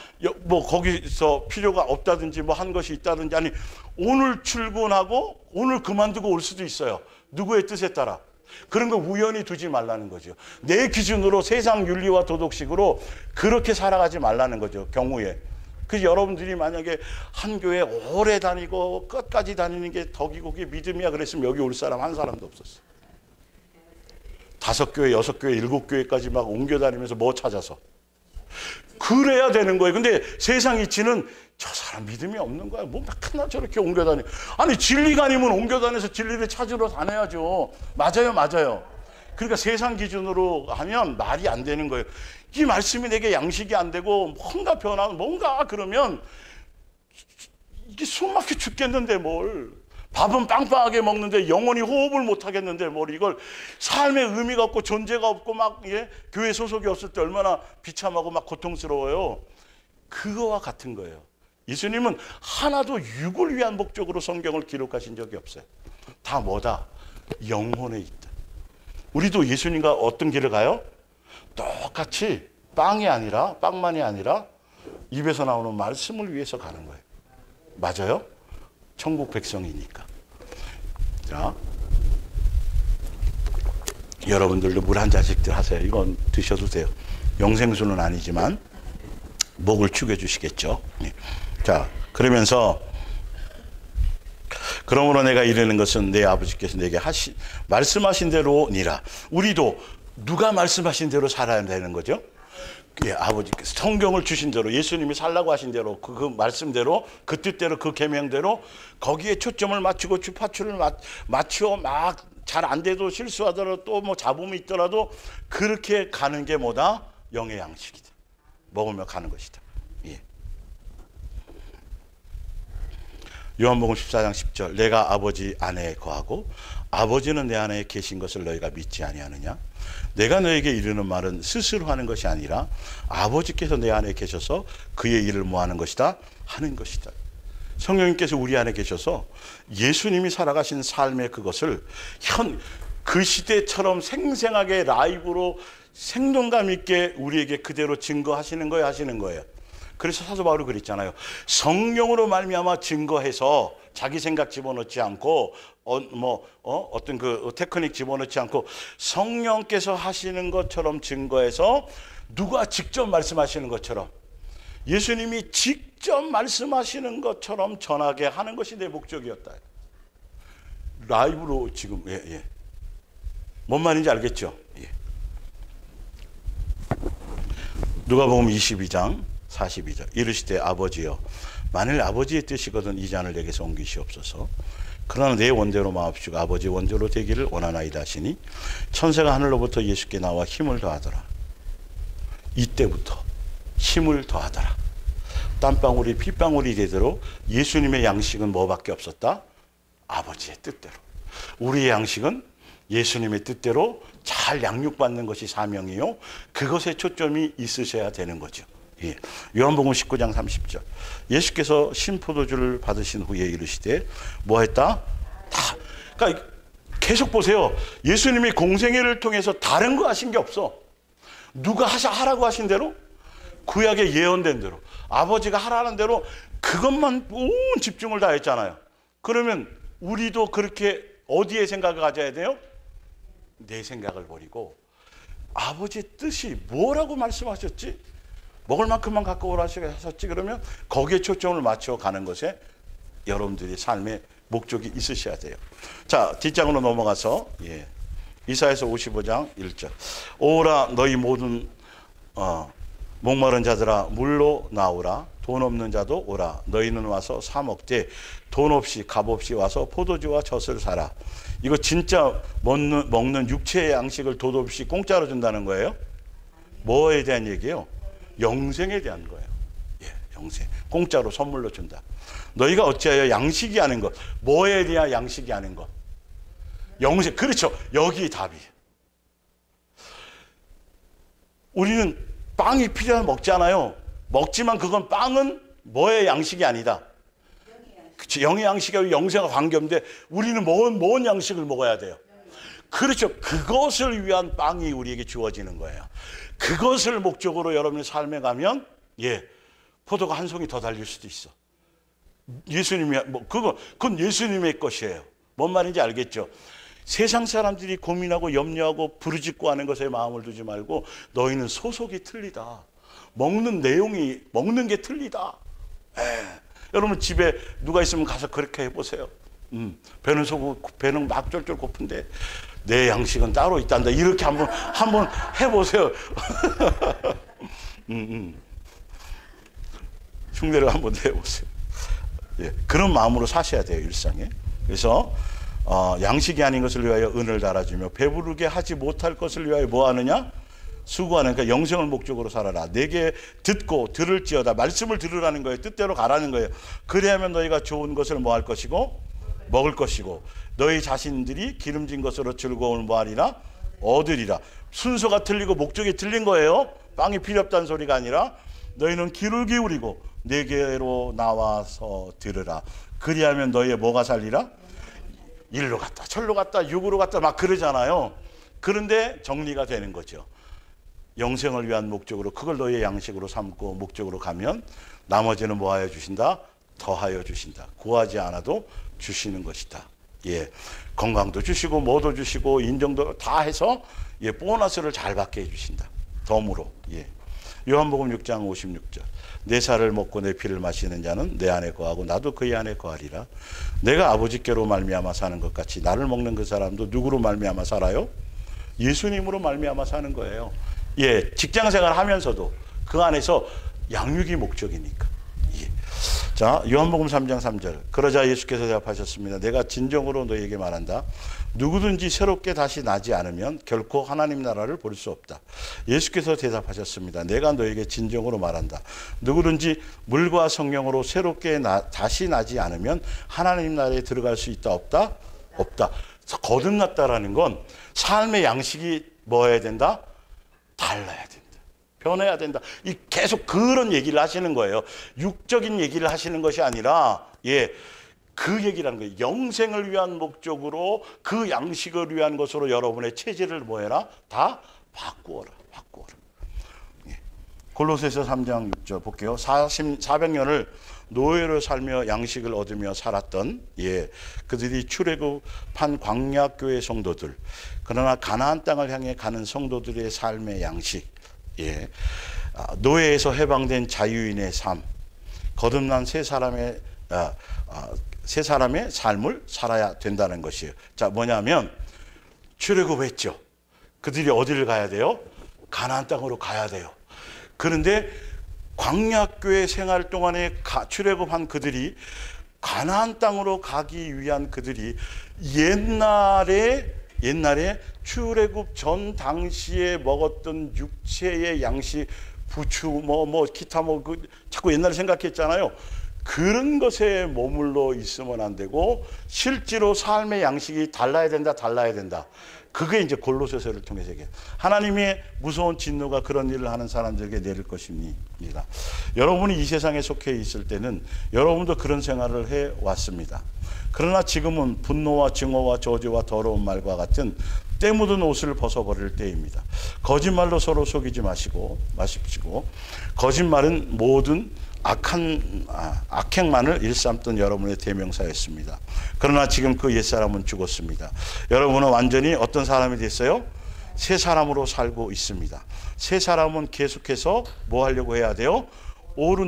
뭐 거기서 필요가 없다든지 뭐 한 것이 있다든지 아니 오늘 출근하고 오늘 그만두고 올 수도 있어요. 누구의 뜻에 따라. 그런 거 우연히 두지 말라는 거죠. 내 기준으로 세상 윤리와 도덕식으로 그렇게 살아가지 말라는 거죠. 경우에. 그래서 여러분들이 만약에 한 교회 오래 다니고 끝까지 다니는 게 덕이고 그게 믿음이야 그랬으면 여기 올 사람 한 사람도 없었어. 5교회, 6교회, 7교회까지 막 옮겨 다니면서 뭐 찾아서. 그래야 되는 거예요. 근데 세상 이치는 저 사람 믿음이 없는 거야. 뭐 맨날 저렇게 옮겨 다니. 아니 진리가 아니면 옮겨 다녀서 진리를 찾으러 다녀야죠. 맞아요. 그러니까 세상 기준으로 하면 말이 안 되는 거예요. 이 말씀이 내게 양식이 안 되고 뭔가 변하면 뭔가 그러면 이게 숨 막혀 죽겠는데 뭘. 밥은 빵빵하게 먹는데 영원히 호흡을 못 하겠는데 뭘 이걸 삶의 의미가 없고 존재가 없고 막 교회 소속이 없을 때 얼마나 비참하고 막 고통스러워요. 그거와 같은 거예요. 예수님은 하나도 육을 위한 목적으로 성경을 기록하신 적이 없어요. 다 뭐다? 영혼에 있다. 우리도 예수님과 어떤 길을 가요? 똑같이 빵만이 아니라 입에서 나오는 말씀을 위해서 가는 거예요. 맞아요? 천국 백성이니까. 자, 여러분들도 물 한 잔씩들 하세요. 이건 드셔도 돼요. 영생수는 아니지만 목을 축여주시겠죠. 자, 그러면서 그러므로 내가 이르는 것은 내 아버지께서 내게 말씀하신 대로니라. 우리도 누가 말씀하신 대로 살아야 되는 거죠? 예, 아버지께서 성경을 주신 대로 예수님이 살라고 하신 대로 그 말씀대로 그 뜻대로 그 계명대로 거기에 초점을 맞추고 주파수를 맞추어 막 잘 안 돼도 실수하더라도 또 뭐 잡음이 있더라도 그렇게 가는 게 뭐다? 영의 양식이다. 먹으며 가는 것이다. 예. 요한복음 14장 10절 내가 아버지 안에 거하고 아버지는 내 안에 계신 것을 너희가 믿지 아니하느냐? 내가 너에게 이르는 말은 스스로 하는 것이 아니라 아버지께서 내 안에 계셔서 그의 일을 뭐 하는 것이다? 하는 것이다. 성령님께서 우리 안에 계셔서 예수님이 살아가신 삶의 그것을 그 시대처럼 생생하게 라이브로 생동감 있게 우리에게 그대로 증거하시는 거예요, 하시는 거예요. 그래서 사도 바울이 그랬잖아요. 성령으로 말미암아 증거해서 자기 생각 집어넣지 않고 어떤 그 테크닉 집어넣지 않고 성령께서 하시는 것처럼 증거해서 누가 직접 말씀하시는 것처럼 예수님이 직접 말씀하시는 것처럼 전하게 하는 것이 내 목적이었다. 라이브로 지금 예. 뭔 말인지 알겠죠? 예. 누가복음 22장 42절 이르시되 아버지여 만일 아버지의 뜻이거든 이 잔을 내게서 옮기시옵소서. 그러나 내 원대로 마옵시고 아버지 원대로 되기를 원하나이다 하시니 천사가 하늘로부터 예수께 나와 힘을 더하더라. 이때부터 힘을 더하더라. 땀방울이 핏방울이 되도록 예수님의 양식은 뭐밖에 없었다? 아버지의 뜻대로. 우리의 양식은 예수님의 뜻대로 잘 양육받는 것이 사명이요. 그것에 초점이 있으셔야 되는 거죠. 예. 요한복음 19장 30절 예수께서 신포도주를 받으신 후에 이르시되 뭐 했다? 다. 그러니까 계속 보세요. 예수님이 공생애를 통해서 다른 거 하신 게 없어. 누가 하라고 하신 대로 구약에 예언된 대로 아버지가 하라는 대로 그것만 온 집중을 다 했잖아요. 그러면 우리도 그렇게 어디에 생각을 가져야 돼요? 내 생각을 버리고 아버지의 뜻이 뭐라고 말씀하셨지? 먹을 만큼만 갖고 오라 하셨지? 그러면 거기에 초점을 맞춰 가는 것에 여러분들의 삶의 목적이 있으셔야 돼요. 자, 뒷장으로 넘어가서 이사야서 55장 1절 오라 너희 모든 목마른 자들아 물로 나오라 돈 없는 자도 오라 너희는 와서 사 먹되 돈 없이 값 없이 와서 포도주와 젖을 사라. 이거 진짜 먹는 육체의 양식을 돈 없이 공짜로 준다는 거예요. 뭐에 대한 얘기예요? 영생에 대한 거예요. 예, 영생 공짜로 선물로 준다. 너희가 어찌하여 양식이 아닌 것 뭐에 대한 양식이 아닌 것 영생. 그렇죠. 여기 답이. 우리는 빵이 필요하면 먹잖아요. 먹지만 그건 빵은 뭐의 양식이 아니다. 그치, 영의 양식하고 영생과 관계없는데 우리는 뭔 양식을 먹어야 돼요. 그렇죠. 그것을 위한 빵이 우리에게 주어지는 거예요. 그것을 목적으로 여러분의 삶에 가면 포도가 한 송이 더 달릴 수도 있어. 예수님이 그건 예수님의 것이에요. 뭔 말인지 알겠죠? 세상 사람들이 고민하고 염려하고 부르짖고 하는 것에 마음을 두지 말고 너희는 소속이 틀리다. 먹는 내용이 먹는 게 틀리다. 여러분 집에 누가 있으면 가서 그렇게 해보세요. 배는 막 쫄쫄 고픈데 내 양식은 따로 있단다. 이렇게 한번 해보세요. 흉내를 한번 내보세요. 예, 그런 마음으로 사셔야 돼요, 일상에. 그래서 양식이 아닌 것을 위하여 은을 달아주며 배부르게 하지 못할 것을 위하여 뭐 하느냐? 수고하는. 그러니까 영생을 목적으로 살아라. 내게 듣고 들을지어다. 말씀을 들으라는 거예요. 뜻대로 가라는 거예요. 그래야만 너희가 좋은 것을 뭐 할 것이고 먹을 것이고 너희 자신들이 기름진 것으로 즐거움을 뭐 하리라? 얻으리라. 순서가 틀리고 목적이 틀린 거예요. 빵이 필요 없다는 소리가 아니라 너희는 귀를 기울이고 내게로 나와서 들으라. 그리하면 너희의 뭐가 살리라? 일로 갔다 절로 갔다 육으로 갔다 막 그러잖아요. 그런데 정리가 되는 거죠. 영생을 위한 목적으로 그걸 너희의 양식으로 삼고 목적으로 가면 나머지는 뭐 하여 주신다? 더하여 주신다. 구하지 않아도 주시는 것이다. 예, 건강도 주시고 뭐도 주시고 인정도 다 해서 보너스를 잘 받게 해주신다. 덤으로. 요한복음 6장 56절 내 살을 먹고 내 피를 마시는 자는 내 안에 거하고 나도 그의 안에 거하리라. 내가 아버지께로 말미암아 사는 것 같이 나를 먹는 그 사람도 누구로 말미암아 살아요? 예수님으로 말미암아 사는 거예요. 예, 직장 생활 하면서도 그 안에서 양육이 목적이니까. 예. 자, 요한복음 3장 3절. 그러자 예수께서 대답하셨습니다. 내가 진정으로 너에게 말한다. 누구든지 새롭게 다시 나지 않으면 결코 하나님 나라를 볼 수 없다. 예수께서 대답하셨습니다. 내가 너에게 진정으로 말한다. 누구든지 물과 성령으로 새롭게 다시 나지 않으면 하나님 나라에 들어갈 수 있다 없다? 없다. 거듭났다라는 건 삶의 양식이 뭐 해야 된다? 달라야 된다. 변해야 된다. 이 계속 그런 얘기를 하시는 거예요. 육적인 얘기를 하시는 것이 아니라 예. 그 얘기라는 거예요. 영생을 위한 목적으로 그 양식을 위한 것으로 여러분의 체질을 뭐 해라? 다 바꾸어라. 바꾸어라. 예. 골로새서 3장 6절 볼게요. 400년을 노예로 살며 양식을 얻으며 살았던 예, 그들이 출애굽한 광야교회 성도들, 그러나 가나안 땅을 향해 가는 성도들의 삶의 양식, 예, 노예에서 해방된 자유인의 삶, 거듭난 세 사람의 삶을 살아야 된다는 것이에요. 자, 뭐냐면 출애굽했죠. 그들이 어디를 가야 돼요? 가나안 땅으로 가야 돼요. 그런데 광야교회 생활 동안에 출애굽한 그들이 가나안 땅으로 가기 위한 그들이 옛날에 출애굽 전 당시에 먹었던 육체의 양식, 부추 기타 자꾸 옛날에 생각했잖아요. 그런 것에 머물러 있으면 안 되고 실제로 삶의 양식이 달라야 된다. 그게 이제 골로새서를 통해서 얘기해요. 하나님의 무서운 진노가 그런 일을 하는 사람들에게 내릴 것입니다. 여러분이 이 세상에 속해 있을 때는 여러분도 그런 생활을 해왔습니다. 그러나 지금은 분노와 증오와 저주와 더러운 말과 같은 때 묻은 옷을 벗어버릴 때입니다. 거짓말로 서로 속이지 마십시오. 거짓말은 모든 악행만을 일삼던 여러분의 대명사였습니다. 그러나 지금 그 옛사람은 죽었습니다. 여러분은 완전히 어떤 사람이 됐어요? 새 사람으로 살고 있습니다. 새 사람은 계속해서 뭐 하려고 해야 돼요?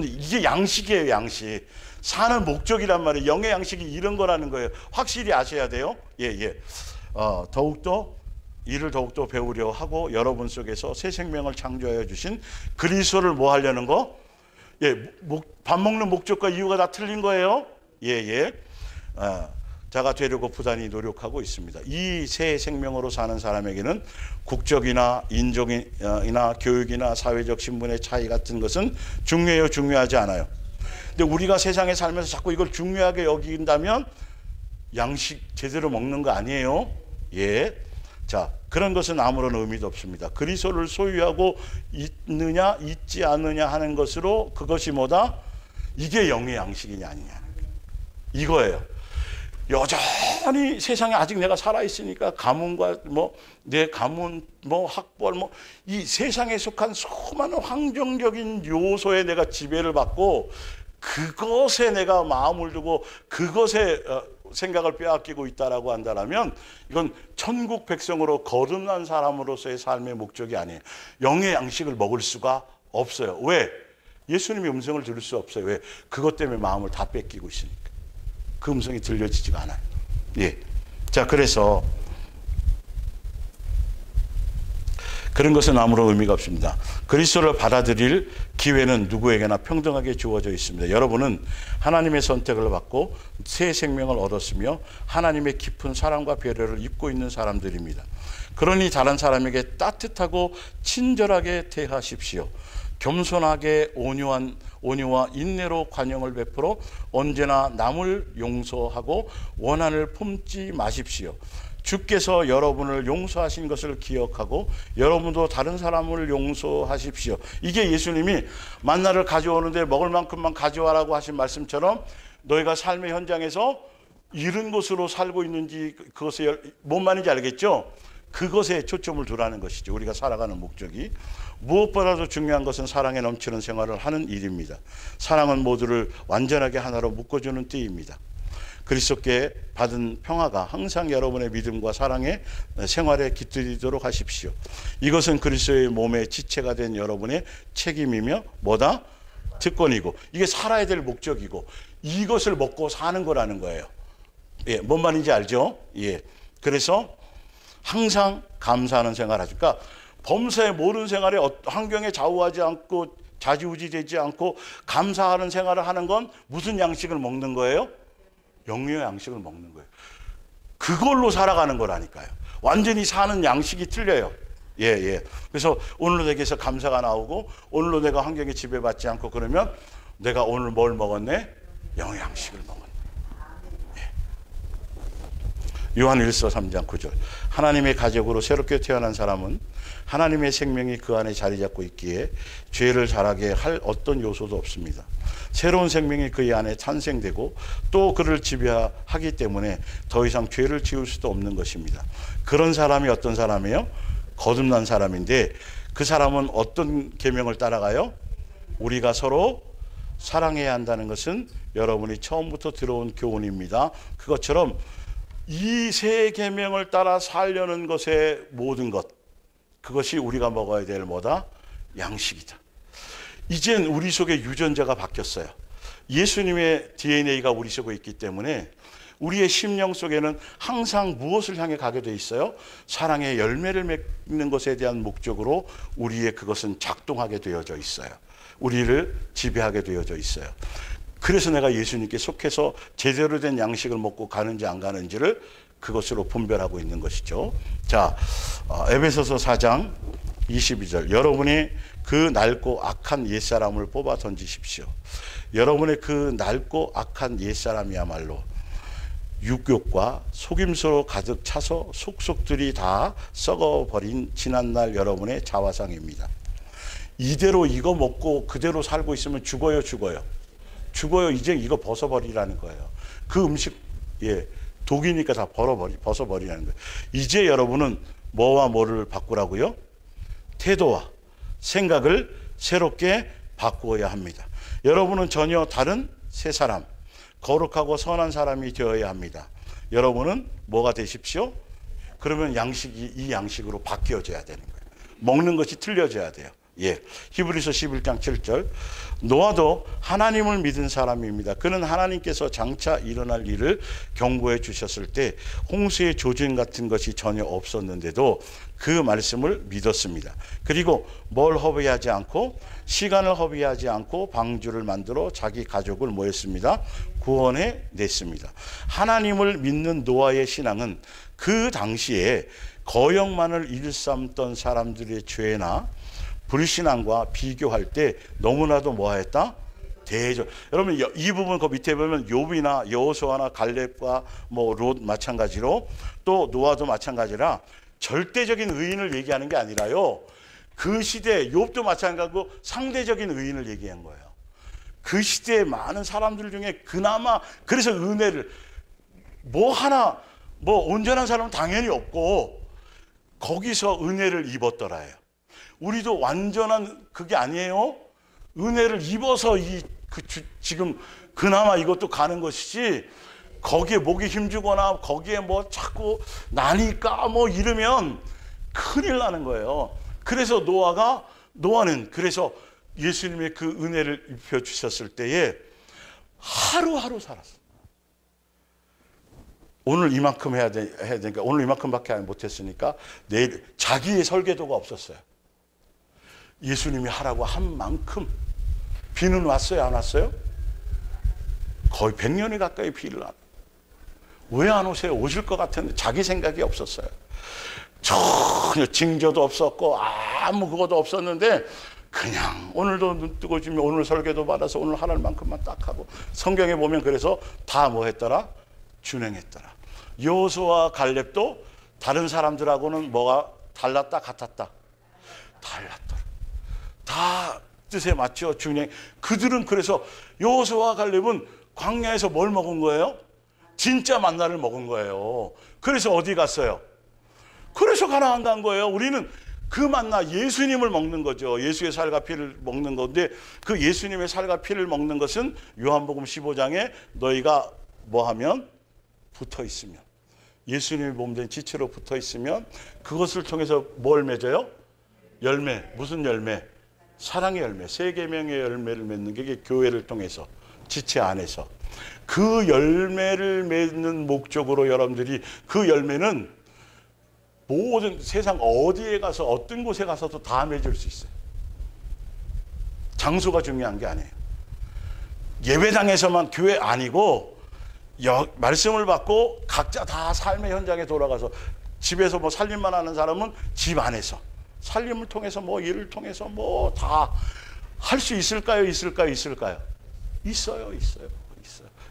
이게 양식이에요. 양식. 사는 목적이란 말이에요. 영의 양식이 이런 거라는 거예요. 확실히 아셔야 돼요. 예. 이를 더욱더 배우려 하고 여러분 속에서 새 생명을 창조하여 주신 그리스도를 뭐 하려는 거? 예, 밥 먹는 목적과 이유가 다 틀린 거예요. 예. 자가 되려고 부단히 노력하고 있습니다. 이 새 생명으로 사는 사람에게는 국적이나 인종이나 교육이나 사회적 신분의 차이 같은 것은 중요해요, 중요하지 않아요. 근데 우리가 세상에 살면서 자꾸 이걸 중요하게 여긴다면 양식 제대로 먹는 거 아니에요? 예. 자, 그런 것은 아무런 의미도 없습니다. 그리스도를 소유하고 있느냐 있지 않느냐 하는 것으로 그것이 뭐다? 이게 영의 양식이냐 아니냐 이거예요. 여전히 세상에 아직 내가 살아있으니까 가문과 내 가문 학벌 이 세상에 속한 수많은 환경적인 요소에 내가 지배를 받고 그것에 내가 마음을 두고 그것에 생각을 빼앗기고 있다라고 한다면 이건 천국 백성으로 거듭난 사람으로서의 삶의 목적이 아니에요. 영의 양식을 먹을 수가 없어요. 왜? 예수님의 음성을 들을 수 없어요. 왜? 그것 때문에 마음을 다 뺏기고 있으니까. 그 음성이 들려지지가 않아요. 예. 자, 그래서 그런 것은 아무런 의미가 없습니다. 그리스도를 받아들일 기회는 누구에게나 평등하게 주어져 있습니다. 여러분은 하나님의 선택을 받고 새 생명을 얻었으며 하나님의 깊은 사랑과 배려를 입고 있는 사람들입니다. 그러니 다른 사람에게 따뜻하고 친절하게 대하십시오. 겸손하게 온유와 인내로 관용을 베풀어 언제나 남을 용서하고 원한을 품지 마십시오. 주께서 여러분을 용서하신 것을 기억하고 여러분도 다른 사람을 용서하십시오. 이게 예수님이 만나를 가져오는데 먹을 만큼만 가져와라고 하신 말씀처럼 너희가 삶의 현장에서 이런 것으로 살고 있는지 그것에 뭔 말인지 알겠죠? 그것에 초점을 두라는 것이죠. 우리가 살아가는 목적이. 무엇보다도 중요한 것은 사랑에 넘치는 생활을 하는 일입니다. 사랑은 모두를 완전하게 하나로 묶어주는 띠입니다. 그리스도께 받은 평화가 항상 여러분의 믿음과 사랑의 생활에 깃들이도록 하십시오. 이것은 그리스도의 몸의 지체가 된 여러분의 책임이며 뭐다? 특권이고 이게 살아야 될 목적이고 이것을 먹고 사는 거라는 거예요. 예, 뭔 말인지 알죠? 예. 그래서 항상 감사하는 생활을 하죠. 그러니까 범사의 모든 생활에 환경에 좌우하지 않고 좌지우지되지 않고 감사하는 생활을 하는 건 무슨 양식을 먹는 거예요? 영유의 양식을 먹는 거예요. 그걸로 살아가는 거라니까요. 완전히 사는 양식이 틀려요. 예. 그래서 오늘로 내게서 감사가 나오고 오늘로 내가 환경에 지배받지 않고 그러면 내가 오늘 뭘 먹었네? 영의 양식을 먹었네. 예. 요한 1서 3장 9절. 하나님의 가족으로 새롭게 태어난 사람은 하나님의 생명이 그 안에 자리 잡고 있기에 죄를 잘하게 할 어떤 요소도 없습니다. 새로운 생명이 그의 안에 탄생되고 또 그를 지배하기 때문에 더 이상 죄를 지을 수도 없는 것입니다. 그런 사람이 어떤 사람이에요? 거듭난 사람인데 그 사람은 어떤 계명을 따라가요? 우리가 서로 사랑해야 한다는 것은 여러분이 처음부터 들어온 교훈입니다. 그것처럼 이 세 계명을 따라 살려는 것의 모든 것, 그것이 우리가 먹어야 될 뭐다? 양식이다. 이젠 우리 속에 유전자가 바뀌었어요. 예수님의 DNA가 우리 속에 있기 때문에 우리의 심령 속에는 항상 무엇을 향해 가게 돼 있어요? 사랑의 열매를 맺는 것에 대한 목적으로 우리의 그것은 작동하게 되어져 있어요. 우리를 지배하게 되어져 있어요. 그래서 내가 예수님께 속해서 제대로 된 양식을 먹고 가는지 안 가는지를 그것으로 분별하고 있는 것이죠. 자, 에베소서 4장 22절. 여러분이 그 낡고 악한 옛사람을 뽑아 던지십시오. 여러분의 그 낡고 악한 옛사람이야말로 육욕과 속임수로 가득 차서 속속들이 다 썩어버린 지난날 여러분의 자화상입니다. 이대로 이거 먹고 그대로 살고 있으면 죽어요. 이제 이거 벗어버리라는 거예요. 그 음식, 독이니까 다 벗어버리라는 거예요. 이제 여러분은 뭐와 뭐를 바꾸라고요? 태도와 생각을 새롭게 바꾸어야 합니다. 여러분은 전혀 다른 새 사람, 거룩하고 선한 사람이 되어야 합니다. 여러분은 뭐가 되십시오? 그러면 양식이 이 양식으로 바뀌어져야 되는 거예요. 먹는 것이 틀려져야 돼요. 히브리서 11장 7절. 노아도 하나님을 믿은 사람입니다. 그는 하나님께서 장차 일어날 일을 경고해 주셨을 때 홍수의 조짐 같은 것이 전혀 없었는데도 그 말씀을 믿었습니다. 그리고 뭘 허비하지 않고 시간을 허비하지 않고 방주를 만들어 자기 가족을 모였습니다. 구원해 냈습니다. 하나님을 믿는 노아의 신앙은 그 당시에 거역만을 일삼던 사람들의 죄나 불신앙과 비교할 때 너무나도 뭐했다? 대적. 여러분 이 부분 그 밑에 보면 욥이나 여호수아나 갈렙과 롯 마찬가지로 또 노아도 마찬가지라 절대적인 의인을 얘기하는 게 아니라요. 그 시대 욥도 마찬가지고 상대적인 의인을 얘기한 거예요. 그 시대의 많은 사람들 중에 그나마 그래서 은혜를 온전한 사람은 당연히 없고 거기서 은혜를 입었더라요. 우리도 완전한 그게 아니에요. 은혜를 입어서 지금 그나마 이것도 가는 것이지 거기에 목이 힘주거나 거기에 자꾸 나니까 이러면 큰일 나는 거예요. 그래서 노아는 그래서 예수님의 그 은혜를 입혀주셨을 때에 하루하루 살았어. 오늘 이만큼 해야 되니까 오늘 이만큼밖에 못했으니까 내일 자기의 설계도가 없었어요. 예수님이 하라고 한 만큼. 비는 왔어요? 안 왔어요? 거의 100년이 가까이 비를 안. 왜 안 오세요? 오실 것 같은데 자기 생각이 없었어요. 전혀 징조도 없었고 아무 그것도 없었는데 그냥 오늘도 눈 뜨고 지면 오늘 설계도 받아서 오늘 하랄 만큼만 딱 하고 성경에 보면 그래서 다 뭐 했더라? 준행했더라. 여호수아와 갈렙도 다른 사람들하고는 뭐가 달랐다 같았다? 달랐더라. 다 뜻에 맞춰 준행. 그들은 그래서 여호수아와 갈렙은 광야에서 뭘 먹은 거예요? 진짜 만나를 먹은 거예요. 그래서 어디 갔어요? 그래서 가나안 간 거예요. 우리는 그 만나 예수님을 먹는 거죠. 예수의 살과 피를 먹는 건데 그 예수님의 살과 피를 먹는 것은 요한복음 15장에 너희가 뭐하면? 붙어 있으면. 예수님의 몸된 지체로 붙어 있으면 그것을 통해서 뭘 맺어요? 열매. 무슨 열매? 사랑의 열매. 세 계명의 열매를 맺는 게 교회를 통해서 지체 안에서. 그 열매를 맺는 목적으로 여러분들이 그 열매는 모든 세상 어디에 가서 어떤 곳에 가서도 다 맺을 수 있어요. 장소가 중요한 게 아니에요. 예배당에서만 교회 아니고 말씀을 받고 각자 다 삶의 현장에 돌아가서 집에서 뭐 살림만 하는 사람은 집 안에서 살림을 통해서 뭐 일을 통해서 뭐 다 할 수 있을까요? 있을까요? 있어요.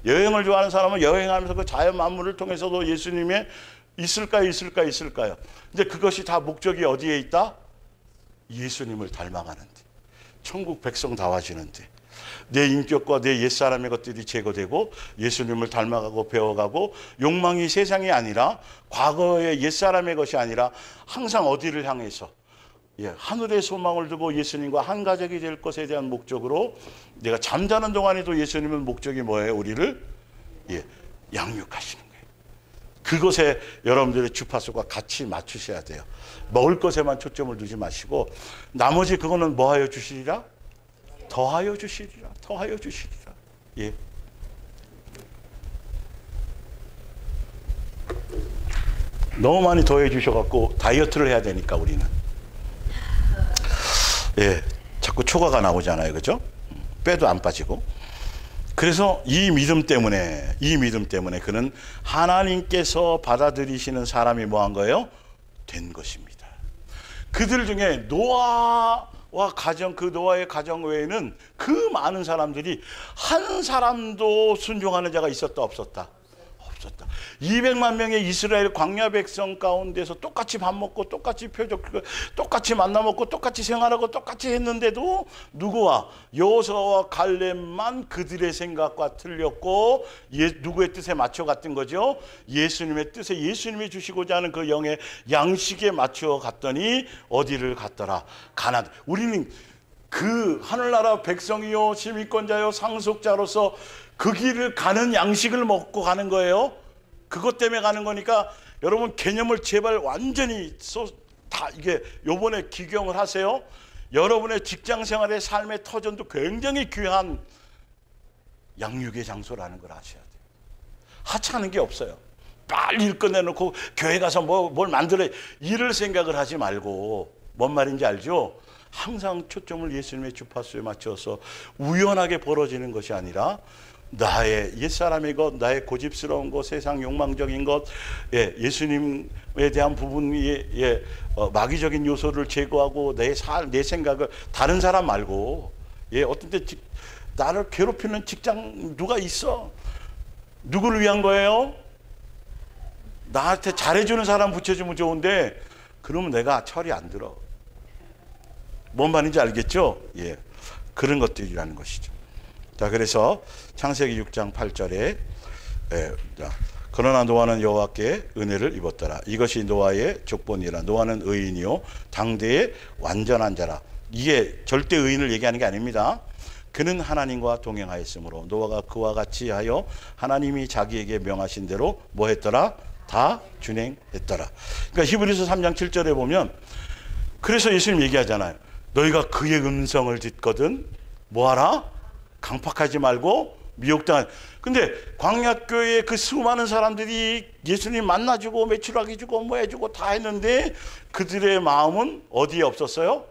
여행을 좋아하는 사람은 여행하면서 그 자연 만물을 통해서도 예수님의 있을까요? 이제 그것이 다 목적이 어디에 있다? 예수님을 닮아가는데, 천국 백성 다워지는데, 내 인격과 내 옛사람의 것들이 제거되고 예수님을 닮아가고 배워가고, 욕망이 세상이 아니라 과거의 옛사람의 것이 아니라 항상 어디를 향해서 하늘의 소망을 두고 예수님과 한 가족이 될 것에 대한 목적으로, 내가 잠자는 동안에도 예수님은 목적이 뭐예요? 우리를 양육하시는 거예요. 그것에 여러분들의 주파수가 같이 맞추셔야 돼요. 먹을 것에만 초점을 두지 마시고, 나머지 그거는 뭐 하여 주시리라? 더하여 주시리라. 예. 너무 많이 더해 주셔갖고 다이어트를 해야 되니까 우리는. 자꾸 초과가 나오잖아요. 그죠? 빼도 안 빠지고. 그래서 이 믿음 때문에 그는 하나님께서 받아들이시는 사람이 뭐한 거예요? 된 것입니다. 그들 중에 노아와 가정, 그 노아의 가정 외에는 그 많은 사람들이 한 사람도 순종하는 자가 있었다 없었다? 200만 명의 이스라엘 광야 백성 가운데서 똑같이 밥 먹고 똑같이 표적, 똑같이 만나 먹고 똑같이 생활하고 똑같이 했는데도 누구와? 여호수아와 갈렙만 그들의 생각과 틀렸고 누구의 뜻에 맞춰 갔던 거죠? 예수님의 뜻에, 예수님이 주시고자 하는 그 영의 양식에 맞춰 갔더니 어디를 갔더라? 가나안. 우리는 그 하늘나라 백성이요 시민권자요 상속자로서 그 길을 가는 양식을 먹고 가는 거예요. 그것 때문에 가는 거니까 여러분 개념을 제발 완전히 다 이게 요번에 기경을 하세요. 여러분의 직장 생활의 삶의 터전도 굉장히 귀한 양육의 장소라는 걸 아셔야 돼요. 하찮은 게 없어요. 빨리 일 끝내놓고 교회 가서 뭘 만들어 이럴 생각을 하지 말고, 뭔 말인지 알죠? 항상 초점을 예수님의 주파수에 맞춰서 우연하게 벌어지는 것이 아니라 나의 옛사람의 것, 나의 고집스러운 것, 세상 욕망적인 것, 예수님에 대한 부분이 마귀적인 요소를 제거하고 내 생각을, 다른 사람 말고, 어떤 때 나를 괴롭히는 직장 누가 있어? 누구를 위한 거예요? 나한테 잘해주는 사람 붙여주면 좋은데 그러면 내가 철이 안 들어. 뭔 말인지 알겠죠? 그런 것들이라는 것이죠. 자, 그래서 창세기 6장 8절에 그러나 노아는 여호와께 은혜를 입었더라. 이것이 노아의 족본이라. 노아는 의인이요 당대의 완전한 자라. 이게 절대 의인을 얘기하는 게 아닙니다. 그는 하나님과 동행하였으므로 노아가 그와 같이 하여 하나님이 자기에게 명하신 대로 뭐 했더라? 다 준행했더라. 그러니까 히브리서 3장 7절에 보면, 그래서 예수님 얘기하잖아요. 너희가 그의 음성을 듣거든 뭐하라? 강팍하지 말고 미혹당한. 근데 광야교회에 그 수많은 사람들이 예수님 만나주고 매출하게 주고 뭐 해주고 다 했는데 그들의 마음은 어디에 없었어요?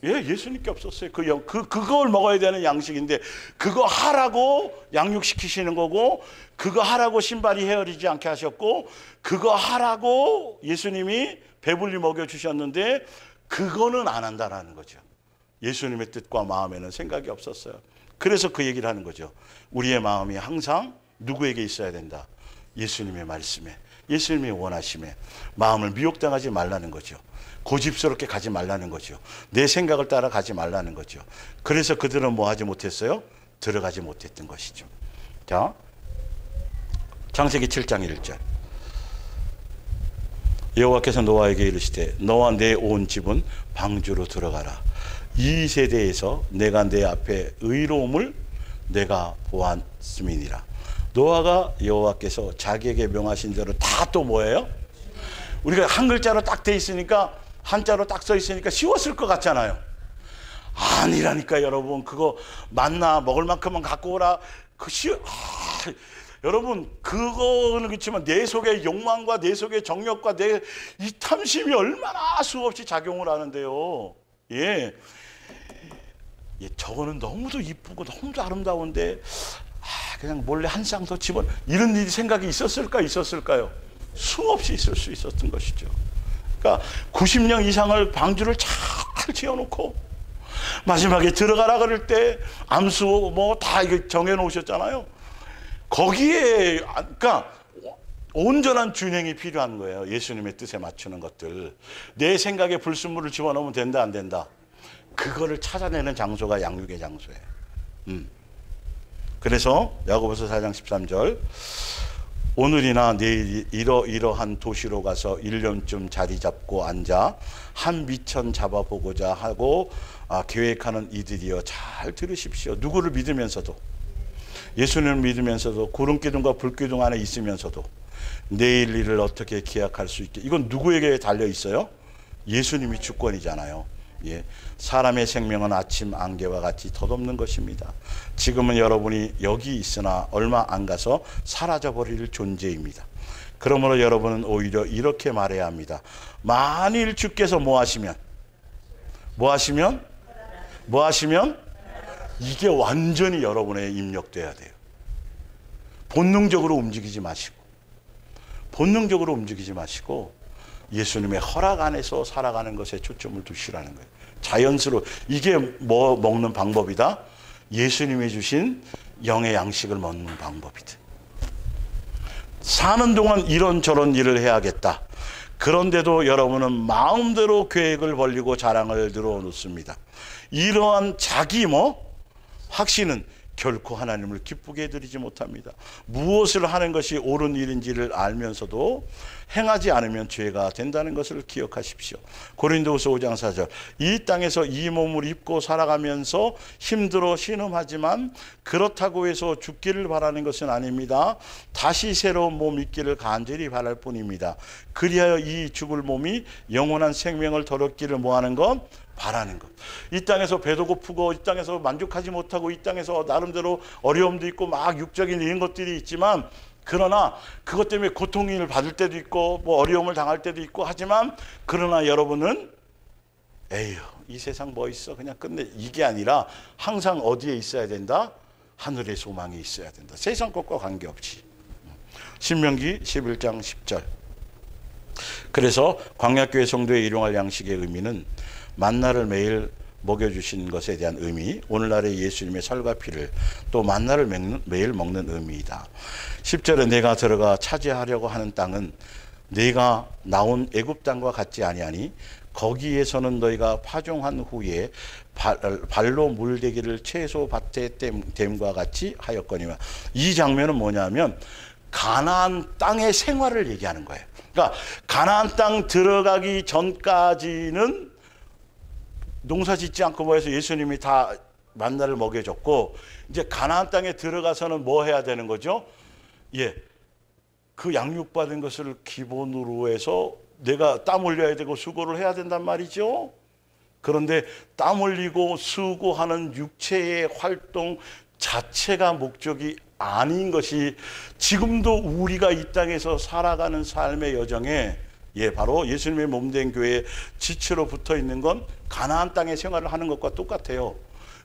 예수님께 없었어요. 그걸 먹어야 되는 양식인데 그거 하라고 양육시키시는 거고, 그거 하라고 신발이 헤어지지 않게 하셨고, 그거 하라고 예수님이 배불리 먹여주셨는데 그거는 안 한다라는 거죠. 예수님의 뜻과 마음에는 생각이 없었어요. 그래서 그 얘기를 하는 거죠. 우리의 마음이 항상 누구에게 있어야 된다? 예수님의 말씀에, 예수님의 원하심에. 마음을 미혹당하지 말라는 거죠. 고집스럽게 가지 말라는 거죠. 내 생각을 따라 가지 말라는 거죠. 그래서 그들은 뭐 하지 못했어요? 들어가지 못했던 것이죠. 자, 창세기 7장 1절. 여호와께서 노아에게 이르시되 너와 내 온 집은 방주로 들어가라. 이 세대에서 내가 내 앞에 의로움을 내가 보았음이니라. 노아가 여호와께서 자기에게 명하신 대로 다 또 뭐예요? 우리가 한 글자로 딱 돼 있으니까, 한자로 딱 써 있으니까 쉬웠을 것 같잖아요. 아니라니까 여러분. 그거 만나 먹을 만큼만 갖고 오라. 여러분 그거는 그렇지만 내 속의 욕망과 내 속의 정욕과 내 이 탐심이 얼마나 수없이 작용을 하는데요. 예. 예, 저거는 너무도 이쁘고 너무도 아름다운데 그냥 몰래 한 쌍 더 집어 이런 일이 생각이 있었을까요? 수없이 있을 수 있었던 것이죠. 그러니까 90년 이상을 방주를 잘 지어놓고 마지막에 들어가라 그럴 때 암수 뭐 다 이게 정해놓으셨잖아요. 거기에 그러니까 온전한 균형이 필요한 거예요. 예수님의 뜻에 맞추는 것들. 내 생각에 불순물을 집어넣으면 된다 안 된다. 그거를 찾아내는 장소가 양육의 장소예요. 그래서 야고보서 4장 13절 오늘이나 내일 이러이러한 도시로 가서 1년쯤 자리 잡고 앉아 한 미천 잡아보고자 하고 계획하는 이들이여 잘 들으십시오. 누구를 믿으면서도 예수님을 믿으면서도 구름기둥과 불기둥 안에 있으면서도 내일 일을 어떻게 기약할 수 있게 이건 누구에게 달려 있어요? 예수님이 주권이잖아요. 예, 사람의 생명은 아침 안개와 같이 덧없는 것입니다. 지금은 여러분이 여기 있으나 얼마 안 가서 사라져버릴 존재입니다. 그러므로 여러분은 오히려 이렇게 말해야 합니다. 만일 주께서 뭐 하시면 이게 완전히 여러분에 입력돼야 돼요. 본능적으로 움직이지 마시고 예수님의 허락 안에서 살아가는 것에 초점을 두시라는 거예요. 자연스러워. 이게 뭐 먹는 방법이다? 예수님이 주신 영의 양식을 먹는 방법이다. 사는 동안 이런저런 일을 해야겠다. 그런데도 여러분은 마음대로 계획을 벌리고 자랑을 늘어놓습니다. 이러한 자기 확신은 결코 하나님을 기쁘게 해드리지 못합니다. 무엇을 하는 것이 옳은 일인지를 알면서도 행하지 않으면 죄가 된다는 것을 기억하십시오. 고린도후서 5장 4절 이 땅에서 이 몸을 입고 살아가면서 힘들어 신음하지만 그렇다고 해서 죽기를 바라는 것은 아닙니다. 다시 새로운 몸 있기를 간절히 바랄 뿐입니다. 그리하여 이 죽을 몸이 영원한 생명을 더럽기를 뭐하는 것? 바라는 것. 이 땅에서 배도 고프고 이 땅에서 만족하지 못하고 이 땅에서 나름대로 어려움도 있고 막 육적인 이런 것들이 있지만 그러나 그것 때문에 고통을 받을 때도 있고 뭐 어려움을 당할 때도 있고 하지만 그러나 여러분은 에휴 이 세상 뭐 있어 그냥 끝내 이게 아니라 항상 어디에 있어야 된다? 하늘의 소망이 있어야 된다. 세상 것과 관계없이. 신명기 11장 10절 그래서 광야교회 성도의 일용할 양식의 의미는 만나를 매일 먹여주신 것에 대한 의미, 오늘날의 예수님의 살과 피를 또 만나를 매일 먹는 의미이다. 10절에 내가 들어가 차지하려고 하는 땅은 내가 나온 애굽 땅과 같지 아니하니 거기에서는 너희가 파종한 후에 발로 물대기를 채소 밭에 댐과 같이 하였거니와. 이 장면은 뭐냐면 가나안 땅의 생활을 얘기하는 거예요. 그러니까 가나안 땅 들어가기 전까지는 농사 짓지 않고 뭐 해서 예수님이 다 만나를 먹여줬고 이제 가나안 땅에 들어가서는 뭐 해야 되는 거죠? 예, 그 양육받은 것을 기본으로 해서 내가 땀 흘려야 되고 수고를 해야 된단 말이죠. 그런데 땀 흘리고 수고하는 육체의 활동 자체가 목적이 아닌 것이 지금도 우리가 이 땅에서 살아가는 삶의 여정에 바로 예수님의 몸된 교회에 지체로 붙어 있는 건 가나안 땅의 생활을 하는 것과 똑같아요.